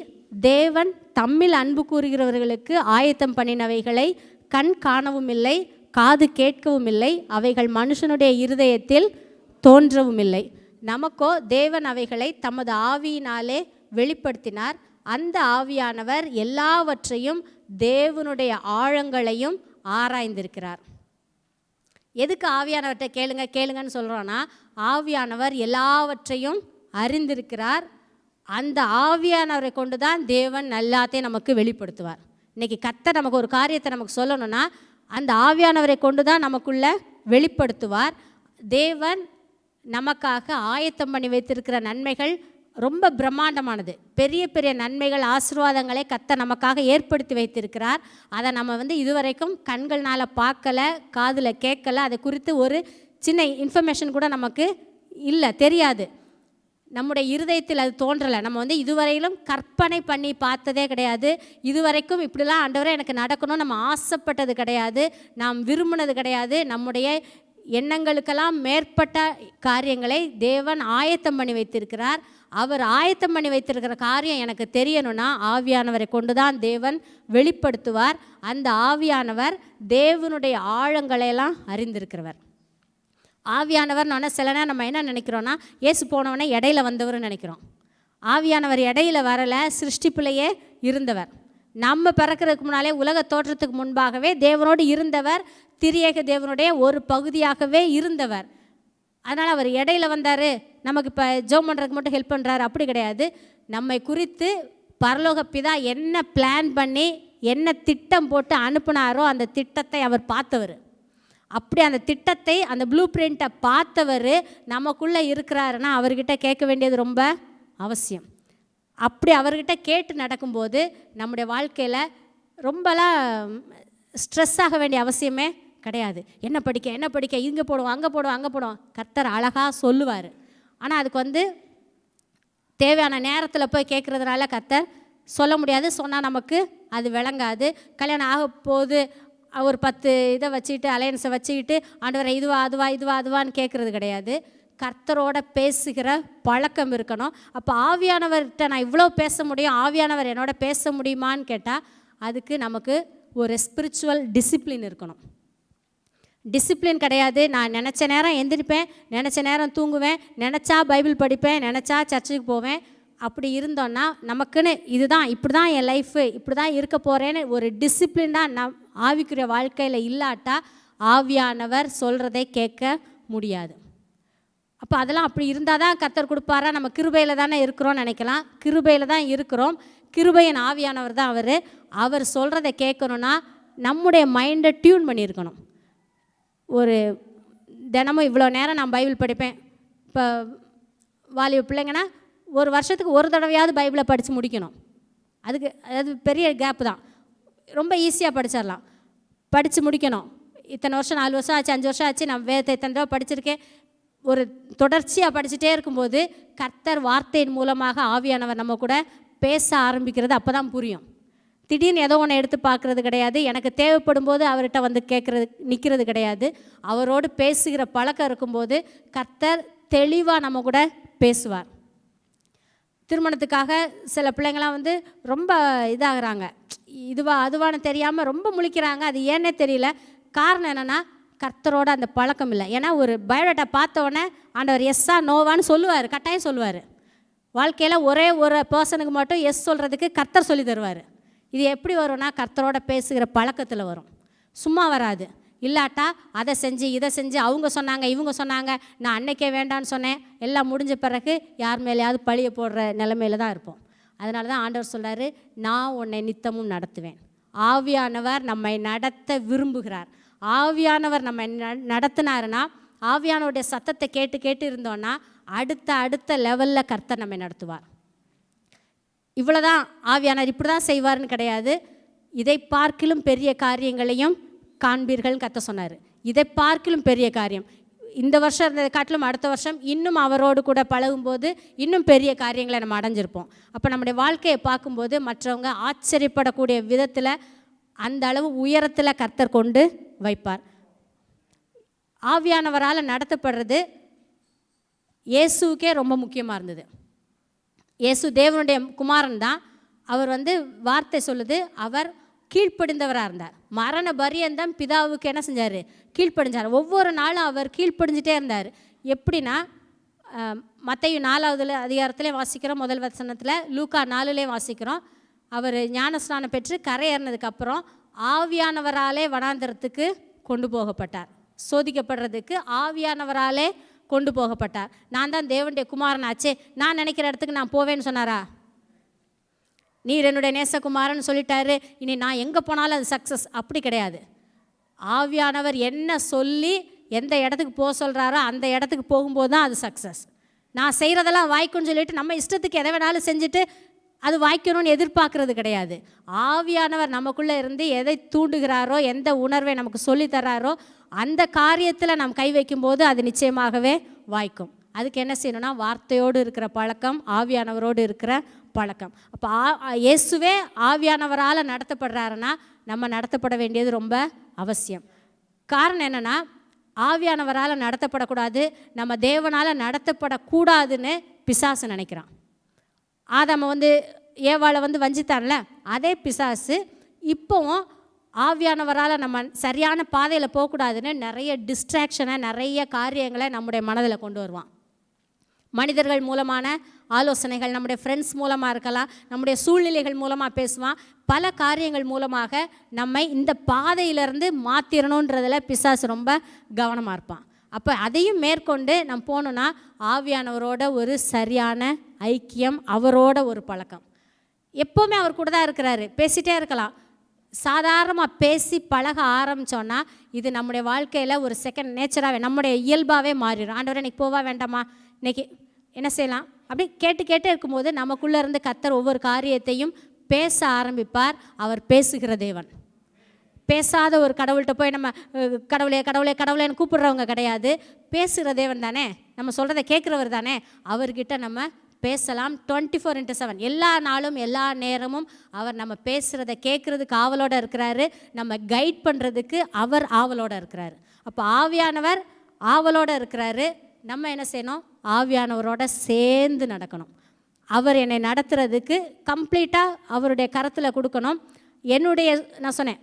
தேவன் தம்மில் அன்பு கூறுகிறவர்களுக்கு ஆயத்தம் பண்ணினவைகளை கண் காணவும் இல்லை, காது கேட்கவும் இல்லை, அவைகள் மனுஷனுடைய இருதயத்தில் தோன்றவும் இல்லை. நமக்கோ தேவன் அவைகளை தமது ஆவியினாலே வெளிப்படுத்தினார். அந்த ஆவியானவர் எல்லாவற்றையும் தேவனுடைய ஆழங்களையும் ஆராய்ந்திருக்கிறார். எதுக்கு ஆவியானவர்கிட்ட கேளுங்கன்னு சொல்கிறோன்னா, ஆவியானவர் எல்லாவற்றையும் அறிந்திருக்கிறார். அந்த ஆவியானவரை கொண்டு தான் தேவன் எல்லாத்தையும் நமக்கு வெளிப்படுத்துவார். இன்றைக்கி கர்த்தர் நமக்கு ஒரு காரியத்தை நமக்கு சொல்லணும்னா அந்த ஆவியானவரை கொண்டு தான் நமக்குள்ளே வெளிப்படுத்துவார். தேவன் நமக்காக ஆயத்தம் பண்ணி வைத்திருக்கிற நன்மைகள் ரொம்ப பிரம்மாண்டமானது. பெரிய பெரிய நன்மைகள், ஆசீர்வாதங்களை கர்த்தர் நமக்காக ஏற்படுத்தி வைத்திருக்கிறார். அதை நம்ம இதுவரைக்கும் கண்கள்னால் பார்க்கலை, காதில் கேட்கலை. அதை குறித்து ஒரு சின்ன இன்ஃபர்மேஷன் கூட நமக்கு இல்லை, தெரியாது. நம்முடைய இருதயத்தில் அது தோன்றலை. நம்ம இதுவரையிலும் கற்பனை பண்ணி பார்த்ததே கிடையாது. இதுவரைக்கும் இப்படிலாம் ஆண்டவரே எனக்கு நடக்கணும் நம்ம ஆசைப்பட்டது கிடையாது, நாம் விரும்பினது கிடையாது. நம்முடைய எண்ணங்களுக்கெல்லாம் மேற்பட்ட காரியங்களை தேவன் ஆயத்தம் பண்ணி வைத்திருக்கிறார். அவர் ஆயத்தம் பண்ணி வைத்திருக்கிற காரியம் எனக்கு தெரியணும்னா ஆவியானவரை கொண்டு தான் தேவன் வெளிப்படுத்துவார். அந்த ஆவியானவர் தேவனுடைய ஆழங்களையெல்லாம் அறிந்திருக்கிறவர். ஆவியானவர்னு சில நேரம் நம்ம என்ன நினைக்கிறோன்னா, இயேசு போனவனே இடையில வந்தவர்னு நினைக்கிறோம். ஆவியானவர் இடையில வரலை, சிருஷ்டிப்பிலேயே இருந்தவர். நம்ம பிறக்கிறதுக்கு முன்னாலே உலக தோற்றத்துக்கு முன்பாகவே தேவனோடு இருந்தவர், திரியேக தேவனுடைய ஒரு பகுதியாகவே இருந்தவர். அதனால் அவர் இடையில வந்தார், நமக்கு இப்போ ஜெபம் பண்ணுறதுக்கு மட்டும் ஹெல்ப் பண்ணுறாரு, அப்படி கிடையாது. நம்மை குறித்து பரலோக பிதா என்ன பிளான் பண்ணி என்ன திட்டம் போட்டு அனுப்புனாரோ அந்த திட்டத்தை அவர் பார்த்தவர். அப்படி அந்த திட்டத்தை, அந்த ப்ளூ பிரிண்ட்டை பார்த்தவர் நமக்குள்ளே இருக்கிறாருன்னா அவர்கிட்ட கேட்க வேண்டியது ரொம்ப அவசியம். அப்படி அவர்கிட்ட கேட்டு நடக்கும்போது நம்முடைய வாழ்க்கையில் ரொம்பலாம் ஸ்ட்ரெஸ் ஆக வேண்டிய அவசியமே கிடையாது. என்ன படிக்க இங்கே போடுவோம், அங்கே போடுவோம். கர்த்தர் அழகாக சொல்லுவார். ஆனால் அதுக்கு தேவையான நேரத்தில் போய் கேட்குறதுனால கர்த்தர் சொல்ல முடியாது. சொன்னால் நமக்கு அது விளங்காது. கல்யாணம் ஆக போது ஒரு 10 இதை வச்சுக்கிட்டு, அலையன்ஸை வச்சுக்கிட்டு ஆண்டவரை இதுவான்னு கேட்குறது கிடையாது. கர்த்தரோட பேசுகிற பழக்கம் இருக்கணும். அப்போ ஆவியானவர்கிட்ட நான் இவ்வளோ பேச முடியும், ஆவியானவர் என்னோட பேச முடியுமான்னு கேட்டால் அதுக்கு நமக்கு ஒரு ஸ்பிரிச்சுவல் டிசிப்ளின் இருக்கணும். டிசிப்ளின் கிடையாது. நான் நினச்ச நேரம் எந்திரிப்பேன், நினச்ச நேரம் தூங்குவேன், நினச்சா பைபிள் படிப்பேன், நினச்சா சர்ச்சுக்கு போவேன். அப்படி இருந்தோன்னா நமக்குன்னு இதுதான், இப்படி தான் என் லைஃபு, இப்படி தான் இருக்க போகிறேன்னு ஒரு டிசிப்ளினாக நம் ஆவிக்குரிய வாழ்க்கையில் இல்லாட்டா ஆவியானவர் சொல்கிறதை கேட்க முடியாது. அப்போ அதெல்லாம் அப்படி இருந்தால் தான் கர்த்தர் கொடுப்பாரா? நம்ம கிருபையில் தானே இருக்கிறோம்னு நினைக்கலாம். கிருபையில் தான் இருக்கிறோம். கிருபையின் ஆவியானவர் தான் அவர் சொல்கிறத கேட்கணுன்னா நம்முடைய மைண்டை டியூன் பண்ணியிருக்கணும். ஒரு தினமும் இவ்வளோ நேரம் நான் பைபிள் படிப்பேன். இப்போ வாலிப பிள்ளைங்கன்னா ஒரு வருஷத்துக்கு ஒரு தடவையாவது பைபிளை படித்து முடிக்கணும். அது பெரிய கேப்பு தான். ரொம்ப ஈஸியாக படிச்சிடலாம், படித்து முடிக்கணும். இத்தனை வருஷம், 4 வருஷம் ஆச்சு, 5 வருஷம் ஆச்சு, நான் வேதத்தை இத்தனை தடவை படிச்சிருக்கேன். ஒரு தொடர்ச்சியாக படிச்சுட்டே இருக்கும்போது கர்த்தர் வார்த்தையின் மூலமாக ஆவியானவர் நம்ம கூட பேச ஆரம்பிக்கிறது அப்போ தான் புரியும். திடீர்னு ஏதோ ஒன்று எடுத்து பார்க்குறது கிடையாது. எனக்கு தேவைப்படும் போது அவர்கிட்ட நிற்கிறது கிடையாது. அவரோடு பேசுகிற பழக்கம் இருக்கும்போது கர்த்தர் தெளிவாக நம்ம கூட பேசுவார். திருமணத்துக்காக சில பிள்ளைங்களாம் ரொம்ப இதாகிறாங்க, அதுவான்னு தெரியாமல் ரொம்ப முழிக்கிறாங்க. அது ஏன்னே தெரியல. காரணம் என்னென்னா கர்த்தரோட அந்த பழக்கம் இல்லை. ஏன்னா ஒரு பயோடேட்டா பார்த்தோன்னே ஆண்டவர் எஸ்ஸா நோவான்னு சொல்லுவார், கட்டாயம் சொல்லுவார். வாழ்க்கையில் ஒரே ஒரு பர்சனுக்கு மட்டும் எஸ் சொல்கிறதுக்கு கர்த்தர் சொல்லி தருவார். இது எப்படி வரும்னா கர்த்தரோட பேசுகிற பழக்கத்தில் வரும், சும்மா வராது. இல்லாட்டா அதை செஞ்சு இதை செஞ்சு அவங்க சொன்னாங்க இவங்க சொன்னாங்க, நான் அன்னைக்கே வேண்டான்னு சொன்னேன், எல்லாம் முடிஞ்ச பிறகு யார் மேலேயாவது பழிய போடுற நிலைமையில தான் இருப்போம். அதனால தான் ஆண்டவர் சொல்கிறாரு, நான் உன்னை நித்தமும் நடத்துவேன். ஆவியானவர் நம்மை நடத்த விரும்புகிறார். ஆவியானவர் நம்ம நடத்தினாருன்னா, ஆவியானவருடைய சத்தத்தை கேட்டு கேட்டு இருந்தோன்னா அடுத்த லெவலில் கர்த்தர் நம்மை நடத்துவார். இவ்வளோதான் ஆவியானவர் இப்படி தான் செய்வார்னு கிடையாது. இதை பார்க்கிலும் பெரிய காரியங்களையும் காண்பீர்கள் கர்த்தர் சொன்னார். இதை பார்க்கிலும் பெரிய காரியம். இந்த வருஷம் இருந்ததை காட்டிலும் அடுத்த வருஷம் இன்னும் அவரோடு கூட பழகும்போது இன்னும் பெரிய காரியங்களை நம்ம அடைஞ்சிருப்போம். அப்போ நம்முடைய வாழ்க்கையை பார்க்கும்போது மற்றவங்க ஆச்சரியப்படக்கூடிய விதத்தில் அந்த அளவு உயரத்தில் கர்த்தர் கொண்டு வைப்பார். ஆவியானவரால் நடத்தப்படுறது இயேசுக்கே ரொம்ப முக்கியமாக இருந்தது. இயேசு தேவனுடைய குமாரன் தான். அவர் வார்த்தை சொல்லுது, அவர் கீழ்ப்படிந்தவராக இருந்தார். மரண பரியந்தம் பிதாவுக்கு என்ன செஞ்சார்? கீழ்ப்படிஞ்சார். ஒவ்வொரு நாளும் அவர் கீழ்ப்படிஞ்சிட்டே இருந்தார். எப்படின்னா, மத்தேயு 4வது அதிகாரத்திலே வாசிக்கிறோம், முதல் வசனத்தில். லூக்கா 4லே வாசிக்கிறோம். அவர் ஞானஸ்நானம் பெற்று கரையேறினதுக்கப்புறம் ஆவியானவராலே வனாந்தரத்துக்கு கொண்டு போகப்பட்டார். சோதிக்கப்படுறதுக்கு ஆவியானவராலே கொண்டு போகப்பட்டார். நான் தான் தேவனுடைய குமாரனாச்சே, நான் நினைக்கிற இடத்துக்கு நான் போவேன்னு சொன்னாரா? நீர் என்னுடைய நேசகுமாரன் சொல்லிட்டாரு, இனி நான் எங்கே போனாலும் அது சக்ஸஸ். அப்படி கிடையாது. ஆவியானவர் என்ன சொல்லி எந்த இடத்துக்கு போக சொல்கிறாரோ அந்த இடத்துக்கு போகும்போது தான் அது சக்ஸஸ். நான் செய்கிறதெல்லாம் வாய்க்குன்னு சொல்லிட்டு நம்ம இஷ்டத்துக்கு எதை வேணாலும் செஞ்சுட்டு அது வாய்க்கணும்னு எதிர்பார்க்கறது கிடையாது. ஆவியானவர் நமக்குள்ளே இருந்து எதை தூண்டுகிறாரோ, எந்த உணர்வை நமக்கு சொல்லித்தராரோ அந்த காரியத்தில் நாம் கை வைக்கும்போது அது நிச்சயமாகவே வாய்க்கும். அதுக்கு என்ன செய்யணும்னா, வார்த்தையோடு இருக்கிற பழக்கம், ஆவியானவரோடு இருக்கிற பழக்கம். அப்போ இயேசுவே ஆவியானவரால் நடத்தப்படுறாருன்னா நம்ம நடத்தப்பட வேண்டியது ரொம்ப அவசியம். காரணம் என்னென்னா, ஆவியானவரால் நடத்தப்படக்கூடாது, நம்ம தேவனால் நடத்தப்படக்கூடாதுன்னு பிசாசு நினைக்கிறான். ஆதாம ஏவாளை வஞ்சித்தான்ல, அதே பிசாசு இப்போவும் ஆவியானவரால் நம்ம சரியான பாதையில் போகக்கூடாதுன்னு நிறைய டிஸ்ட்ராக்ஷனை, நிறைய காரியங்களை நம்முடைய மனதில் கொண்டு வருவான். மனிதர்கள் மூலமான ஆலோசனைகள், நம்முடைய ஃப்ரெண்ட்ஸ் மூலமாக இருக்கலாம், நம்முடைய சூழ்நிலைகள் மூலமாக பேசுவான். பல காரியங்கள் மூலமாக நம்மை இந்த பாதையிலேருந்து மாற்றிடணுன்றதில் பிசாசு ரொம்ப கவனமாக இருப்பான். அப்போ அதையும் மேற்கொண்டு நம்ம போகணுன்னா ஆவியானவரோட ஒரு சரியான ஐக்கியம், அவரோட ஒரு பழக்கம். எப்போவுமே அவர் கூட தான் இருக்கிறாரு, பேசிகிட்டே இருக்கலாம். சாதாரணமாக பேசி பழக ஆரம்பித்தோன்னா இது நம்முடைய வாழ்க்கையில் ஒரு செகண்ட் நேச்சராகவே, நம்முடைய இயல்பாகவே மாறிடும். ஆண்டவரே இன்றைக்கி போவா வேண்டாமா, இன்றைக்கி என்ன செய்யலாம், அப்படி கேட்டு இருக்கும்போது நமக்குள்ளே இருந்து கர்த்தர் ஒவ்வொரு காரியத்தையும் பேச ஆரம்பிப்பார். அவர் பேசுகிற தேவன். பேசாத ஒரு கடவுள்கிட்ட போய் நம்ம கடவுளே கடவுளே கடவுளேன்னு கூப்பிடுறவங்க கிடையாது. பேசுகிற தேவன் தானே, நம்ம சொல்கிறத கேட்குறவர் தானே, அவர்கிட்ட நம்ம பேசலாம். 24/7 எல்லா நாளும் எல்லா நேரமும் அவர் நம்ம பேசுகிறத கேட்குறதுக்கு ஆவலோடு இருக்கிறாரு. நம்ம கைட் பண்ணுறதுக்கு அவர் ஆவலோடு இருக்கிறாரு. அப்போ ஆவியானவர் ஆவலோடு இருக்கிறாரு. நம்ம என்ன செய்யணும்? ஆவியானவரோட சேர்ந்து நடக்கணும். அவர் என்னை நடத்துறதுக்கு கம்ப்ளீட்டாக அவருடைய கரத்தில் கொடுக்கணும். நான் சொன்னேன்,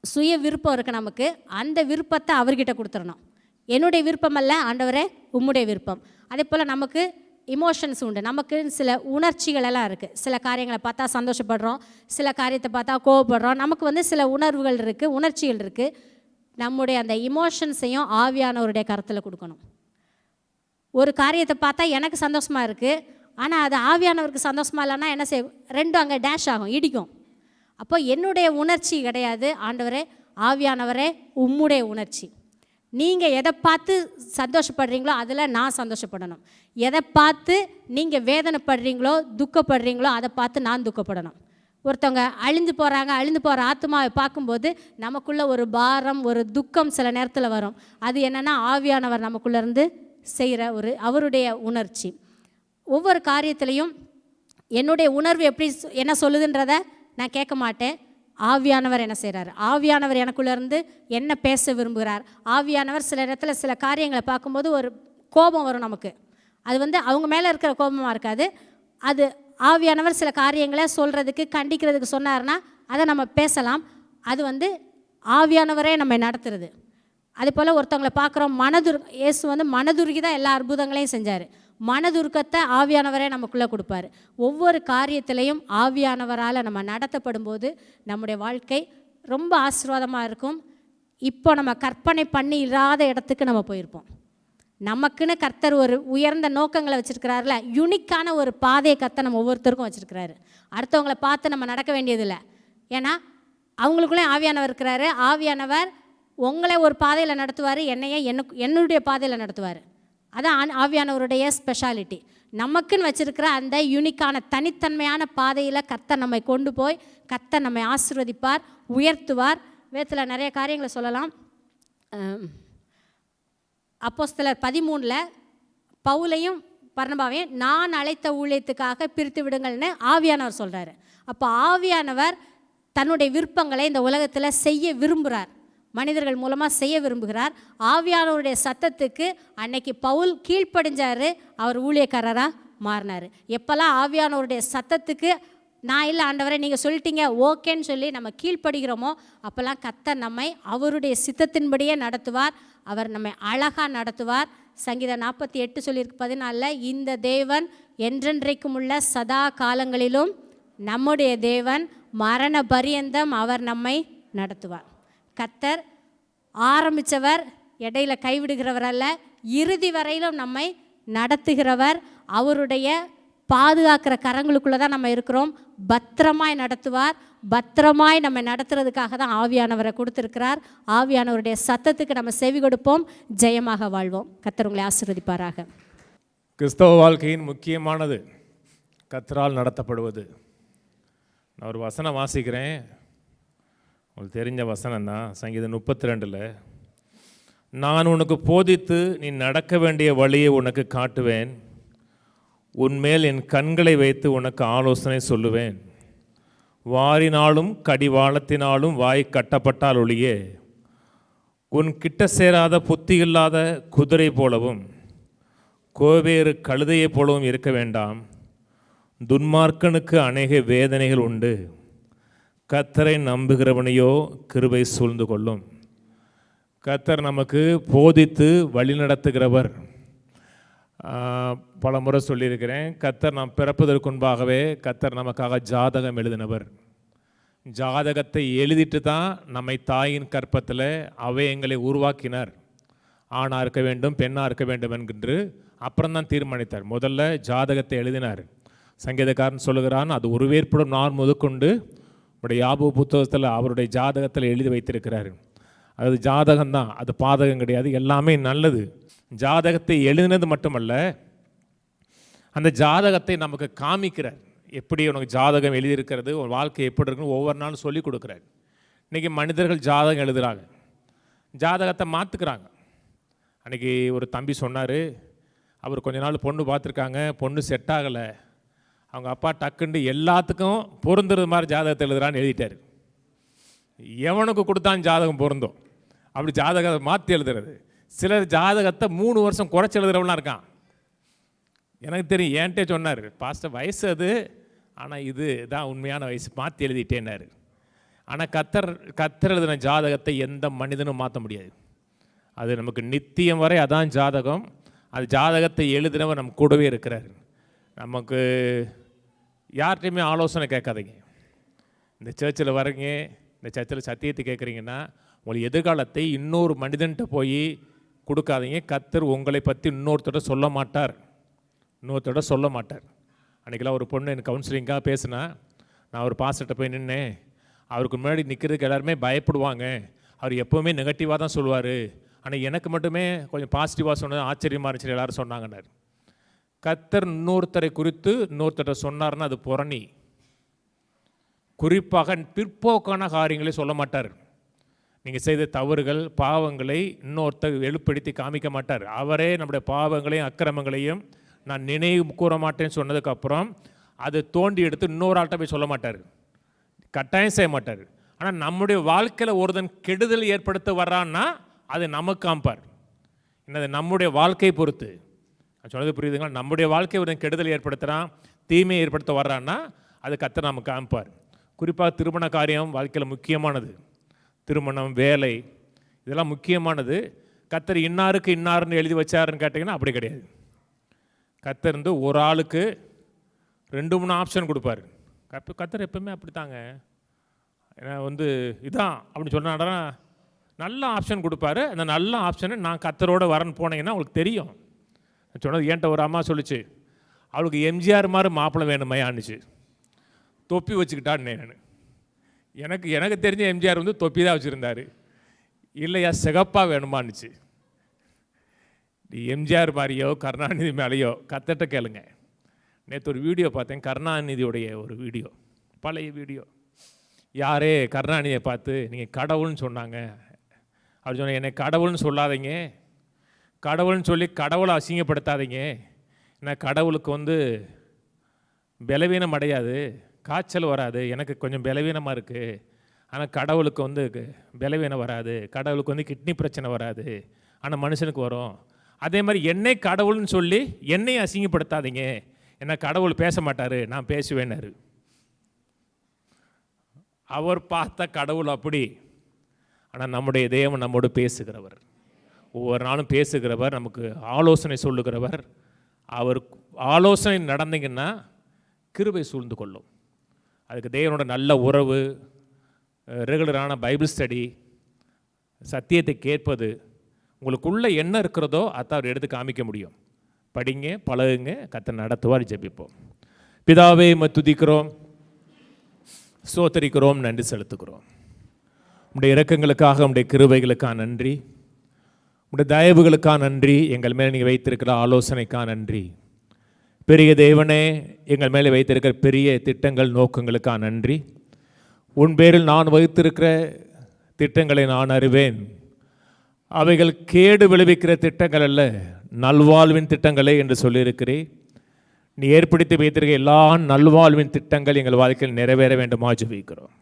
சுய விருப்பம் இருக்குது நமக்கு, அந்த விருப்பத்தை அவர்கிட்ட கொடுத்துடணும். என்னுடைய விருப்பம் அல்ல ஆண்டவரே, உம்முடைய விருப்பம். அதே போல் நமக்கு இமோஷன்ஸ் உண்டு, நமக்கு சில உணர்ச்சிகள் எல்லாம் இருக்குது. சில காரியங்களை பார்த்தா சந்தோஷப்படுறோம், சில காரியத்தை பார்த்தா கோவப்படுறோம். நமக்கு சில உணர்வுகள் இருக்குது, உணர்ச்சிகள் இருக்குது. நம்முடைய அந்த இமோஷன்ஸையும் ஆவியானவருடைய கரத்தில் கொடுக்கணும். ஒரு காரியத்தை பார்த்தா எனக்கு சந்தோஷமாக இருக்குது, ஆனால் அது ஆவியானவருக்கு சந்தோஷமாக இல்லைன்னா என்ன செய்யும்? ரெண்டும் அங்கே டேஷ் ஆகும், இடிக்கும். அப்போ என்னுடைய உணர்ச்சி கிடையாது ஆண்டவரே, ஆவியானவரே உம்முடைய உணர்ச்சி. நீங்கள் எதை பார்த்து சந்தோஷப்படுறீங்களோ அதில் நான் சந்தோஷப்படணும். எதை பார்த்து நீங்கள் வேதனைப்படுறீங்களோ துக்கப்படுறீங்களோ அதை பார்த்து நான் துக்கப்படணும். ஒருத்தவங்க அழிந்து போகிற ஆத்மாவை பார்க்கும்போது நமக்குள்ளே ஒரு பாரம், ஒரு துக்கம் சில நேரத்தில் வரும். அது என்னென்னா ஆவியானவர் நமக்குள்ளேருந்து செய்கிற அவருடைய உணர்ச்சி. ஒவ்வொரு காரியத்திலையும் என்னுடைய உணர்வு எப்படி என்ன சொல்லுதுன்றத நான் கேட்க மாட்டேன். ஆவியானவர் என்ன செய்கிறார், ஆவியானவர் எனக்குள்ளேருந்து என்ன பேச விரும்புகிறார். ஆவியானவர் சில இடத்துல சில காரியங்களை பார்க்கும்போது ஒரு கோபம் வரும் நமக்கு. அது அவங்க மேலே இருக்கிற கோபமாக இருக்காது. அது ஆவியானவர் சில காரியங்களை சொல்கிறதுக்கு, கண்டிக்கிறதுக்கு சொன்னார்னா அதை நம்ம பேசலாம். அது ஆவியானவரே நம்ம நடத்துறது. அதே போல் ஒருத்தவங்களை பார்க்குறோம், இயேசு மனதுருகி தான் எல்லா அற்புதங்களையும் செஞ்சார். மனதுருக்கத்தை ஆவியானவரே நமக்குள்ளே கொடுப்பார். ஒவ்வொரு காரியத்திலையும் ஆவியானவரால் நம்ம நடத்தப்படும் போது நம்முடைய வாழ்க்கை ரொம்ப ஆசீர்வாதமாக இருக்கும். இப்போ நம்ம கற்பனை பண்ணி இல்லாத இடத்துக்கு நம்ம போயிருப்போம். நமக்குன்னு கர்த்தர் ஒரு உயர்ந்த நோக்கங்களை வச்சுருக்கிறாருல, யூனிக்கான ஒரு பாதையை கர்த்தர் நம்ம ஒவ்வொருத்தருக்கும் வச்சுருக்கிறாரு. அடுத்தவங்களை பார்த்து நம்ம நடக்க வேண்டியதில்லை. ஏன்னா அவங்களுக்குள்ளே ஆவியானவர் இருக்கிறாரு. ஆவியானவர் உங்களை ஒரு பாதையில் நடத்துவார், என்னுடைய பாதையில் நடத்துவார். அதான் ஆவியானவருடைய ஸ்பெஷாலிட்டி. நமக்குன்னு வச்சுருக்கிற அந்த யூனிக்கான தனித்தன்மையான பாதையில் கர்த்தர் நம்மை கொண்டு போய் கர்த்தர் நம்மை ஆசீர்வதிப்பார், உயர்த்துவார். வேதத்தில் நிறைய காரியங்களை சொல்லலாம். அப்போஸ்தலர் 13 பவுலையும் பர்னபாவையும் நான் அழைத்த ஊழியத்துக்காக பிரித்து விடுங்கள்னு ஆவியானவர் சொல்கிறாரு. அப்போ ஆவியானவர் தன்னுடைய விருப்பங்களை இந்த உலகத்தில் செய்ய விரும்புகிறார், மனிதர்கள் மூலமாக செய்ய விரும்புகிறார். ஆவியானவருடைய சத்தத்துக்கு அன்னைக்கு பவுல் கீழ்ப்படிஞ்சார், அவர் ஊழியக்காரராக மாறினார். எப்போல்லாம் ஆவியானவருடைய சத்தத்துக்கு நான் இல்லை ஆண்டவரை நீங்கள் சொல்லிட்டீங்க ஓகேன்னு சொல்லி நம்ம கீழ்ப்படுகிறோமோ அப்போல்லாம் கர்த்தர் நம்மை அவருடைய சித்தத்தின்படியே நடத்துவார். அவர் நம்மை அழகாக நடத்துவார். சங்கீதம் 48 சொல்லியிருக்கு 14, இந்த தேவன் என்றென்றைக்கும் உள்ள சதா காலங்களிலும் நம்முடைய தேவன், மரண பரியந்தம் அவர் நம்மை நடத்துவார். கர்த்தர் ஆரம்பித்தவர், இடையில கைவிடுகிறவர் அல்ல, இறுதி வரையிலும் நம்மை நடத்துகிறவர். அவருடைய பாதுகாக்கிற கரங்களுக்குள்ளே தான் நம்ம இருக்கிறோம். பத்திரமாய் நடத்துவார். பத்திரமாய் நம்ம நடத்துறதுக்காக தான் ஆவியானவரை கொடுத்துருக்கிறார். ஆவியானவருடைய சத்தத்துக்கு நம்ம செவி கொடுப்போம், ஜெயமாக வாழ்வோம். கர்த்தர் உங்களை ஆசீர்வதிப்பாராக. கிறிஸ்தவ வாழ்க்கையின் முக்கியமானது கர்த்தரால் நடத்தப்படுவது. நான் ஒரு வசனம் வாசிக்கிறேன், உங்களுக்கு தெரிஞ்ச வசனம் தான். சங்கீதம் 32, நான் உனக்கு போதித்து நீ நடக்க வேண்டிய வழியை உனக்கு காட்டுவேன், உன்மேல் என் கண்களை வைத்து உனக்கு ஆலோசனை சொல்லுவேன். வாரினாலும் கடிவாளத்தினாலும் வாய் கட்டப்பட்டால் ஒழியே உன் கிட்ட சேராத புத்தி இல்லாத குதிரை போலவும் கோவேறு கழுதையை போலவும் இருக்க வேண்டாம். துன்மார்க்கனுக்கு அநேக வேதனைகள் உண்டு, கர்த்தரை நம்புகிறவனையோ கிருபை சூழ்ந்து கொள்ளும். கர்த்தர் நமக்கு போதித்து வழிநடத்துகிறவர். பல முறை சொல்லியிருக்கிறேன், கர்த்தர் நாம் பிறப்பதற்கு முன்பாகவே கர்த்தர் நமக்காக ஜாதகம் எழுதினவர். ஜாதகத்தை எழுதிட்டு தான் நம்மை தாயின் கற்பத்தில் அவயங்களை உருவாக்கினார். ஆணாக இருக்க வேண்டும், பெண்ணாக இருக்க வேண்டும் என்கின்று அப்புறம்தான் தீர்மானித்தார். முதல்ல ஜாதகத்தை எழுதினார். சங்கீதக்காரன் சொல்லுகிறான், அது உருவேற்படும் நாள் முதற்கொண்டு அவருடைய யாபு புத்தகத்தில் அவருடைய ஜாதகத்தில் எழுதி வைத்திருக்கிறார். அது ஜாதகம்தான், அது பாதகம் கிடையாது, எல்லாமே நல்லது. ஜாதகத்தை எழுதினது மட்டுமல்ல, அந்த ஜாதகத்தை நமக்கு காமிக்கிறார். எப்படி உனக்கு ஜாதகம் எழுதியிருக்கிறது, ஒரு வாழ்க்கை எப்படி இருக்குன்னு ஒவ்வொரு நாளும் சொல்லி கொடுக்குறார். இன்றைக்கி மனிதர்கள் ஜாதகம் எழுதுகிறாங்க, ஜாதகத்தை மாற்றுக்கிறாங்க. அன்றைக்கி ஒரு தம்பி சொன்னார், அவர் கொஞ்ச நாள் பொண்ணு பார்த்துருக்காங்க, பொண்ணு செட் ஆகலை. அவங்க அப்பா டக்குண்டு எல்லாத்துக்கும் பொருந்துறது மாதிரி ஜாதகத்தை எழுதுறான்னு எழுதிட்டார். எவனுக்கு கொடுத்தான் ஜாதகம் பொருந்தும், அப்படி ஜாதகத்தை மாற்றி எழுதுறது. சிலர் ஜாதகத்தை 3 வருஷம் குறைச்சி எழுதுறவங்களாம் இருக்கான். எனக்கு தெரியும், ஏன்ட்டே சொன்னார், பாஸ்டர் வயசு அது, ஆனால் இது தான் உண்மையான வயசு, மாற்றி எழுதிட்டேன்னாரு. ஆனால் கர்த்தர் எழுதின ஜாதகத்தை எந்த மனிதனும் மாற்ற முடியாது. அது நமக்கு நித்தியம் வரை அதான் ஜாதகம். அது ஜாதகத்தை எழுதினவர் நம்ம கூடவே இருக்கிறார். நமக்கு யார்கிட்டையுமே ஆலோசனை கேட்காதீங்க. இந்த சர்ச்சில் வரீங்க, இந்த சர்ச்சில் சத்தியத்தை கேட்குறீங்கன்னா உங்கள் எதிர்காலத்தை இன்னொரு மனிதன்கிட்ட போய் கொடுக்காதீங்க. கர்த்தர் உங்களை பற்றி இன்னொருத்தோட சொல்ல மாட்டார். அன்றைக்கெல்லாம் ஒரு பொண்ணு எனக்கு கவுன்சிலிங்காக பேசுனா, நான் ஒரு பாஸ்டர்கிட்ட போய் நின்னேன். அவருக்கு முன்னாடி நிற்கிறதுக்கு எல்லாருமே பயப்படுவாங்க, அவர் எப்போவுமே நெகட்டிவாக தான் சொல்லுவார், ஆனால் எனக்கு மட்டுமே கொஞ்சம் பாசிட்டிவாக சொன்னது ஆச்சரியமாக இருந்துச்சு எல்லோரும் சொன்னாங்கன்னார். கர்த்தர் இன்னொருத்தரை குறித்து இன்னொருத்தரை சொன்னார்னா அது புரணி. குறிப்பாக பிற்போக்கான காரியங்களை சொல்ல மாட்டார். நீங்கள் செய்த தவறுகள் பாவங்களை இன்னொருத்தர் வெளிப்படுத்தி காமிக்க மாட்டார். அவரே நம்முடைய பாவங்களையும் அக்கிரமங்களையும் நான் நினைவு கூற மாட்டேன்னு சொன்னதுக்கப்புறம் அதை தோண்டி எடுத்து இன்னொரு ஆள்கிட்ட போய் சொல்ல மாட்டார், கட்டாயம் செய்ய மாட்டார். ஆனால் நம்முடைய வாழ்க்கையில் ஒருத்தன் கெடுதல் ஏற்படுத்த வர்றான்னா அது நமக்கு காமிப்பார். என்னது, நம்முடைய வாழ்க்கையை பொறுத்து. சொன்னது புரியுதுங்களா? நம்முடைய வாழ்க்கை ஒருத்தன் கெடுதல் ஏற்படுத்துகிறான், தீமையை ஏற்படுத்த வர்றான்னா அது கர்த்தர் நமக்கு காமிப்பார். குறிப்பாக திருமண காரியம் வாழ்க்கையில் முக்கியமானது. திருமணம், வேலை, இதெல்லாம் முக்கியமானது. கர்த்தர் இன்னாருக்கு இன்னாருன்னு எழுதி வச்சாருன்னு கேட்டிங்கன்னா அப்படி கிடையாது. கர்த்தர் இருந்து ஒரு ஆளுக்கு 2-3 ஆப்ஷன் கொடுப்பார். கர்த்தர் எப்பவுமே அப்படித்தாங்க. ஏன்னா இதான் அப்படின்னு சொன்னாடா நல்ல ஆப்ஷன் கொடுப்பாரு. அந்த நல்ல ஆப்ஷனை நான் கர்த்தரோட வரன்னு போனீங்கன்னா உங்களுக்கு தெரியும். சொன்னது ஏன்ட்ட ஒரு அம்மா சொல்லிச்சு, அவளுக்கு எம்ஜிஆர் மாதிரி மாப்பிள்ளை வேணுமையான்னுச்சு. தொப்பி வச்சுக்கிட்டான்னு எனக்கு தெரிஞ்ச எம்ஜிஆர் தொப்பி தான் வச்சுருந்தார். இல்லையா சிகப்பாக வேணுமான்னுச்சு. எம்ஜிஆர் மாதிரியோ கருணாநிதி மேலேயோ கர்த்தர்ட்ட கேளுங்க. நேற்று ஒரு வீடியோ பார்த்தேன், கருணாநிதியுடைய ஒரு வீடியோ, பழைய வீடியோ. யாரே கருணாநிதியை பார்த்து நீங்கள் கடவுள்னு சொன்னாங்க. அப்படி சொன்ன, என்னை கடவுள்னு சொல்லாதீங்க, கடவுள்னு சொல்லி கடவுளை அசிங்கப்படுத்தாதீங்க. ஏன்னா கடவுளுக்கு பலவீனம் அடையாது, காய்ச்சல் வராது, எனக்கு கொஞ்சம் பலவீனமாக இருக்குது, ஆனால் கடவுளுக்கு வந்து பலவீனம் வராது, கடவுளுக்கு வந்து கிட்னி பிரச்சனை வராது, ஆனால் மனுஷனுக்கு வரும். அதே மாதிரி என்னை கடவுள்னு சொல்லி என்னை அசிங்கப்படுத்தாதீங்க, என்ன கடவுள் பேச மாட்டார், நான் பேசுவேன்னாரு. அவர் பார்த்த கடவுள் அப்படி. ஆனால் நம்முடைய தேவன் நம்மோடு பேசுகிறவர், ஒவ்வொரு நாளும் பேசுகிறவர், நமக்கு ஆலோசனை சொல்லுகிறவர். அவர் ஆலோசனை நடந்தீங்கன்னா கிருபை சூழ்ந்து கொள்ளும். அதுக்கு தேவனோட நல்ல உறவு, ரெகுலரான பைபிள் ஸ்டடி, சத்தியத்தை கேட்பது, உங்களுக்குள்ளே என்ன இருக்கிறதோ அதை அவர் எடுத்து காமிக்க முடியும். படிங்க, பழகுங்க, கர்த்தர் நடத்துவார். ஜெபிப்போம். பிதாவே, துதிக்கிறோம், ஸ்தோத்திரிக்கிறோம், நன்றி செலுத்துகிறோம். உம்முடைய இரக்கங்களுக்காக, உம்முடைய கிருபைகளுக்காக நன்றி, உம்முடைய தயவுகளுக்காக நன்றி, எங்கள் மேலே நீங்கள் வைத்திருக்கிற ஆலோசனைக்காக நன்றி. பெரிய தேவனே, எங்கள் மேலே வைத்திருக்கிற பெரிய திட்டங்கள், நோக்கங்களுக்காக நன்றி. உன் பேரில் நான் வைத்திருக்கிற திட்டங்களை நான் அறிவேன். அவைகள் கேடு விளைவிக்கிற திட்டங்கள் அல்ல, நல்வாழ்வின் திட்டங்களே என்று சொல்லியிருக்கிறேன். நீ ஏற்படுத்தி வைத்திருக்க எல்லா நல்வாழ்வின் திட்டங்கள் எங்கள் வாழ்க்கையில் நிறைவேற வேண்டுமா ஜெபிக்கிறோம்.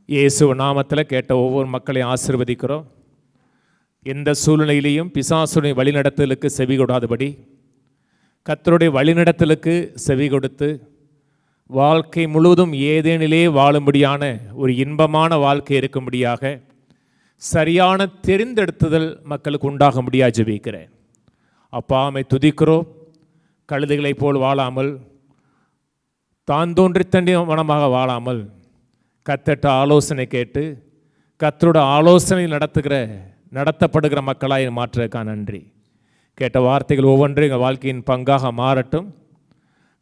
இயேசு நாமத்தில் கேட்ட ஒவ்வொரு மக்களையும் ஆசீர்வதிக்கிறோம். எந்த சூழ்நிலையிலையும் பிசாசுடைய வழிநடத்தலுக்கு செவி கொடாதபடி கர்த்தருடைய வழிநடத்தலுக்கு செவி கொடுத்து வாழ்க்கை முழுவதும் ஏதேனிலே வாழும்படியான ஒரு இன்பமான வாழ்க்கை இருக்கும்படியாக சரியான தெரிந்தெடுத்துதல் மக்களுக்கு உண்டாக முடியாது ஜெபிக்கிறேன். அப்பா, உம்மை துதிக்கிறோம். கழுதைகளைப் போல் வாழாமல், தான் தோன்றி தண்டியவனமாக வாழாமல், கர்த்தர்ட்ட ஆலோசனை கேட்டு கர்த்தரோட ஆலோசனை நடத்தப்படுகிற மக்களாய் மாற்றுறதுக்காக நன்றி. கேட்ட வார்த்தைகள் ஒவ்வொன்றும் எங்கள் வாழ்க்கையின் பங்காக மாறட்டும்.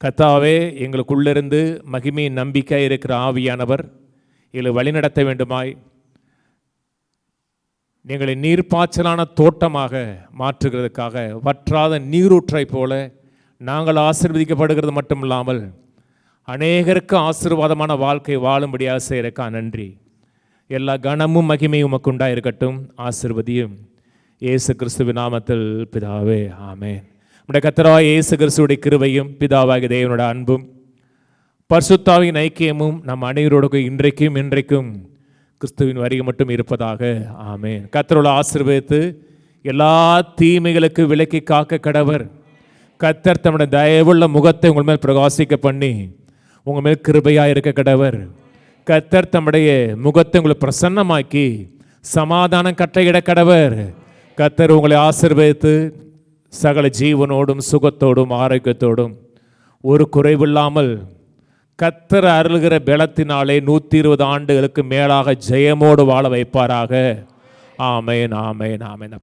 கர்த்தாவே, எங்களுக்குள்ளிருந்து மகிமையின் நம்பிக்கை இருக்கிற ஆவியானவர் எங்களை வழிநடத்த வேண்டுமாய், எங்களை நீர்ப்பாய்ச்சலான தோட்டமாக மாற்றுகிறதுக்காக வற்றாத நீரூற்றை போல நாங்கள் ஆசீர்வதிக்கப்படுகிறது மட்டும் இல்லாமல் அநேகருக்கு ஆசீர்வாதமான வாழ்க்கை வாழும்படியாக செய்கிறதுக்காக நன்றி. எல்லா கனமும் மகிமையும் உமக்கு உண்டாயிருக்கட்டும். ஆசீர்வதியும் இயேசு கிறிஸ்துவின் நாமத்தில் பிதாவே, ஆமென். நம்முடைய கர்த்தராகிய இயேசு கிறிஸ்துவுடைய கிருபையும் பிதாவாகிய தேவனுடைய அன்பும் பரிசுத்தாவின் ஐக்கியமும் நம் அனைவரோடு இன்றைக்கும் என்றைக்கும் கிறிஸ்துவின் வருகை மட்டும் இருப்பதாக. ஆமென். கர்த்தரோடு ஆசீர்வதித்து எல்லா தீமைகளுக்கு விலக்கி காக்க கடவர். கர்த்தர் தம்முடைய தயவுள்ள முகத்தை உங்கள் மேல் பிரகாசிக்க பண்ணி உங்கள் மேல் கிருபையாக இருக்க கடவர். கர்த்தர் தம்முடைய முகத்தை உங்களை பிரசன்னமாக்கி சமாதானம் கட்டளையிட கடவர். கர்த்தர் உங்களை ஆசீர்வதித்து சகல ஜீவனோடும் சுகத்தோடும் ஆரோக்கியத்தோடும் ஒரு குறைவில்லாமல் கர்த்தர் அருளுகிற பலத்தினாலே 120 ஆண்டுகளுக்கு மேலாக ஜெயமோடு வாழ வைப்பாராக. ஆமென், ஆமென், ஆமென்.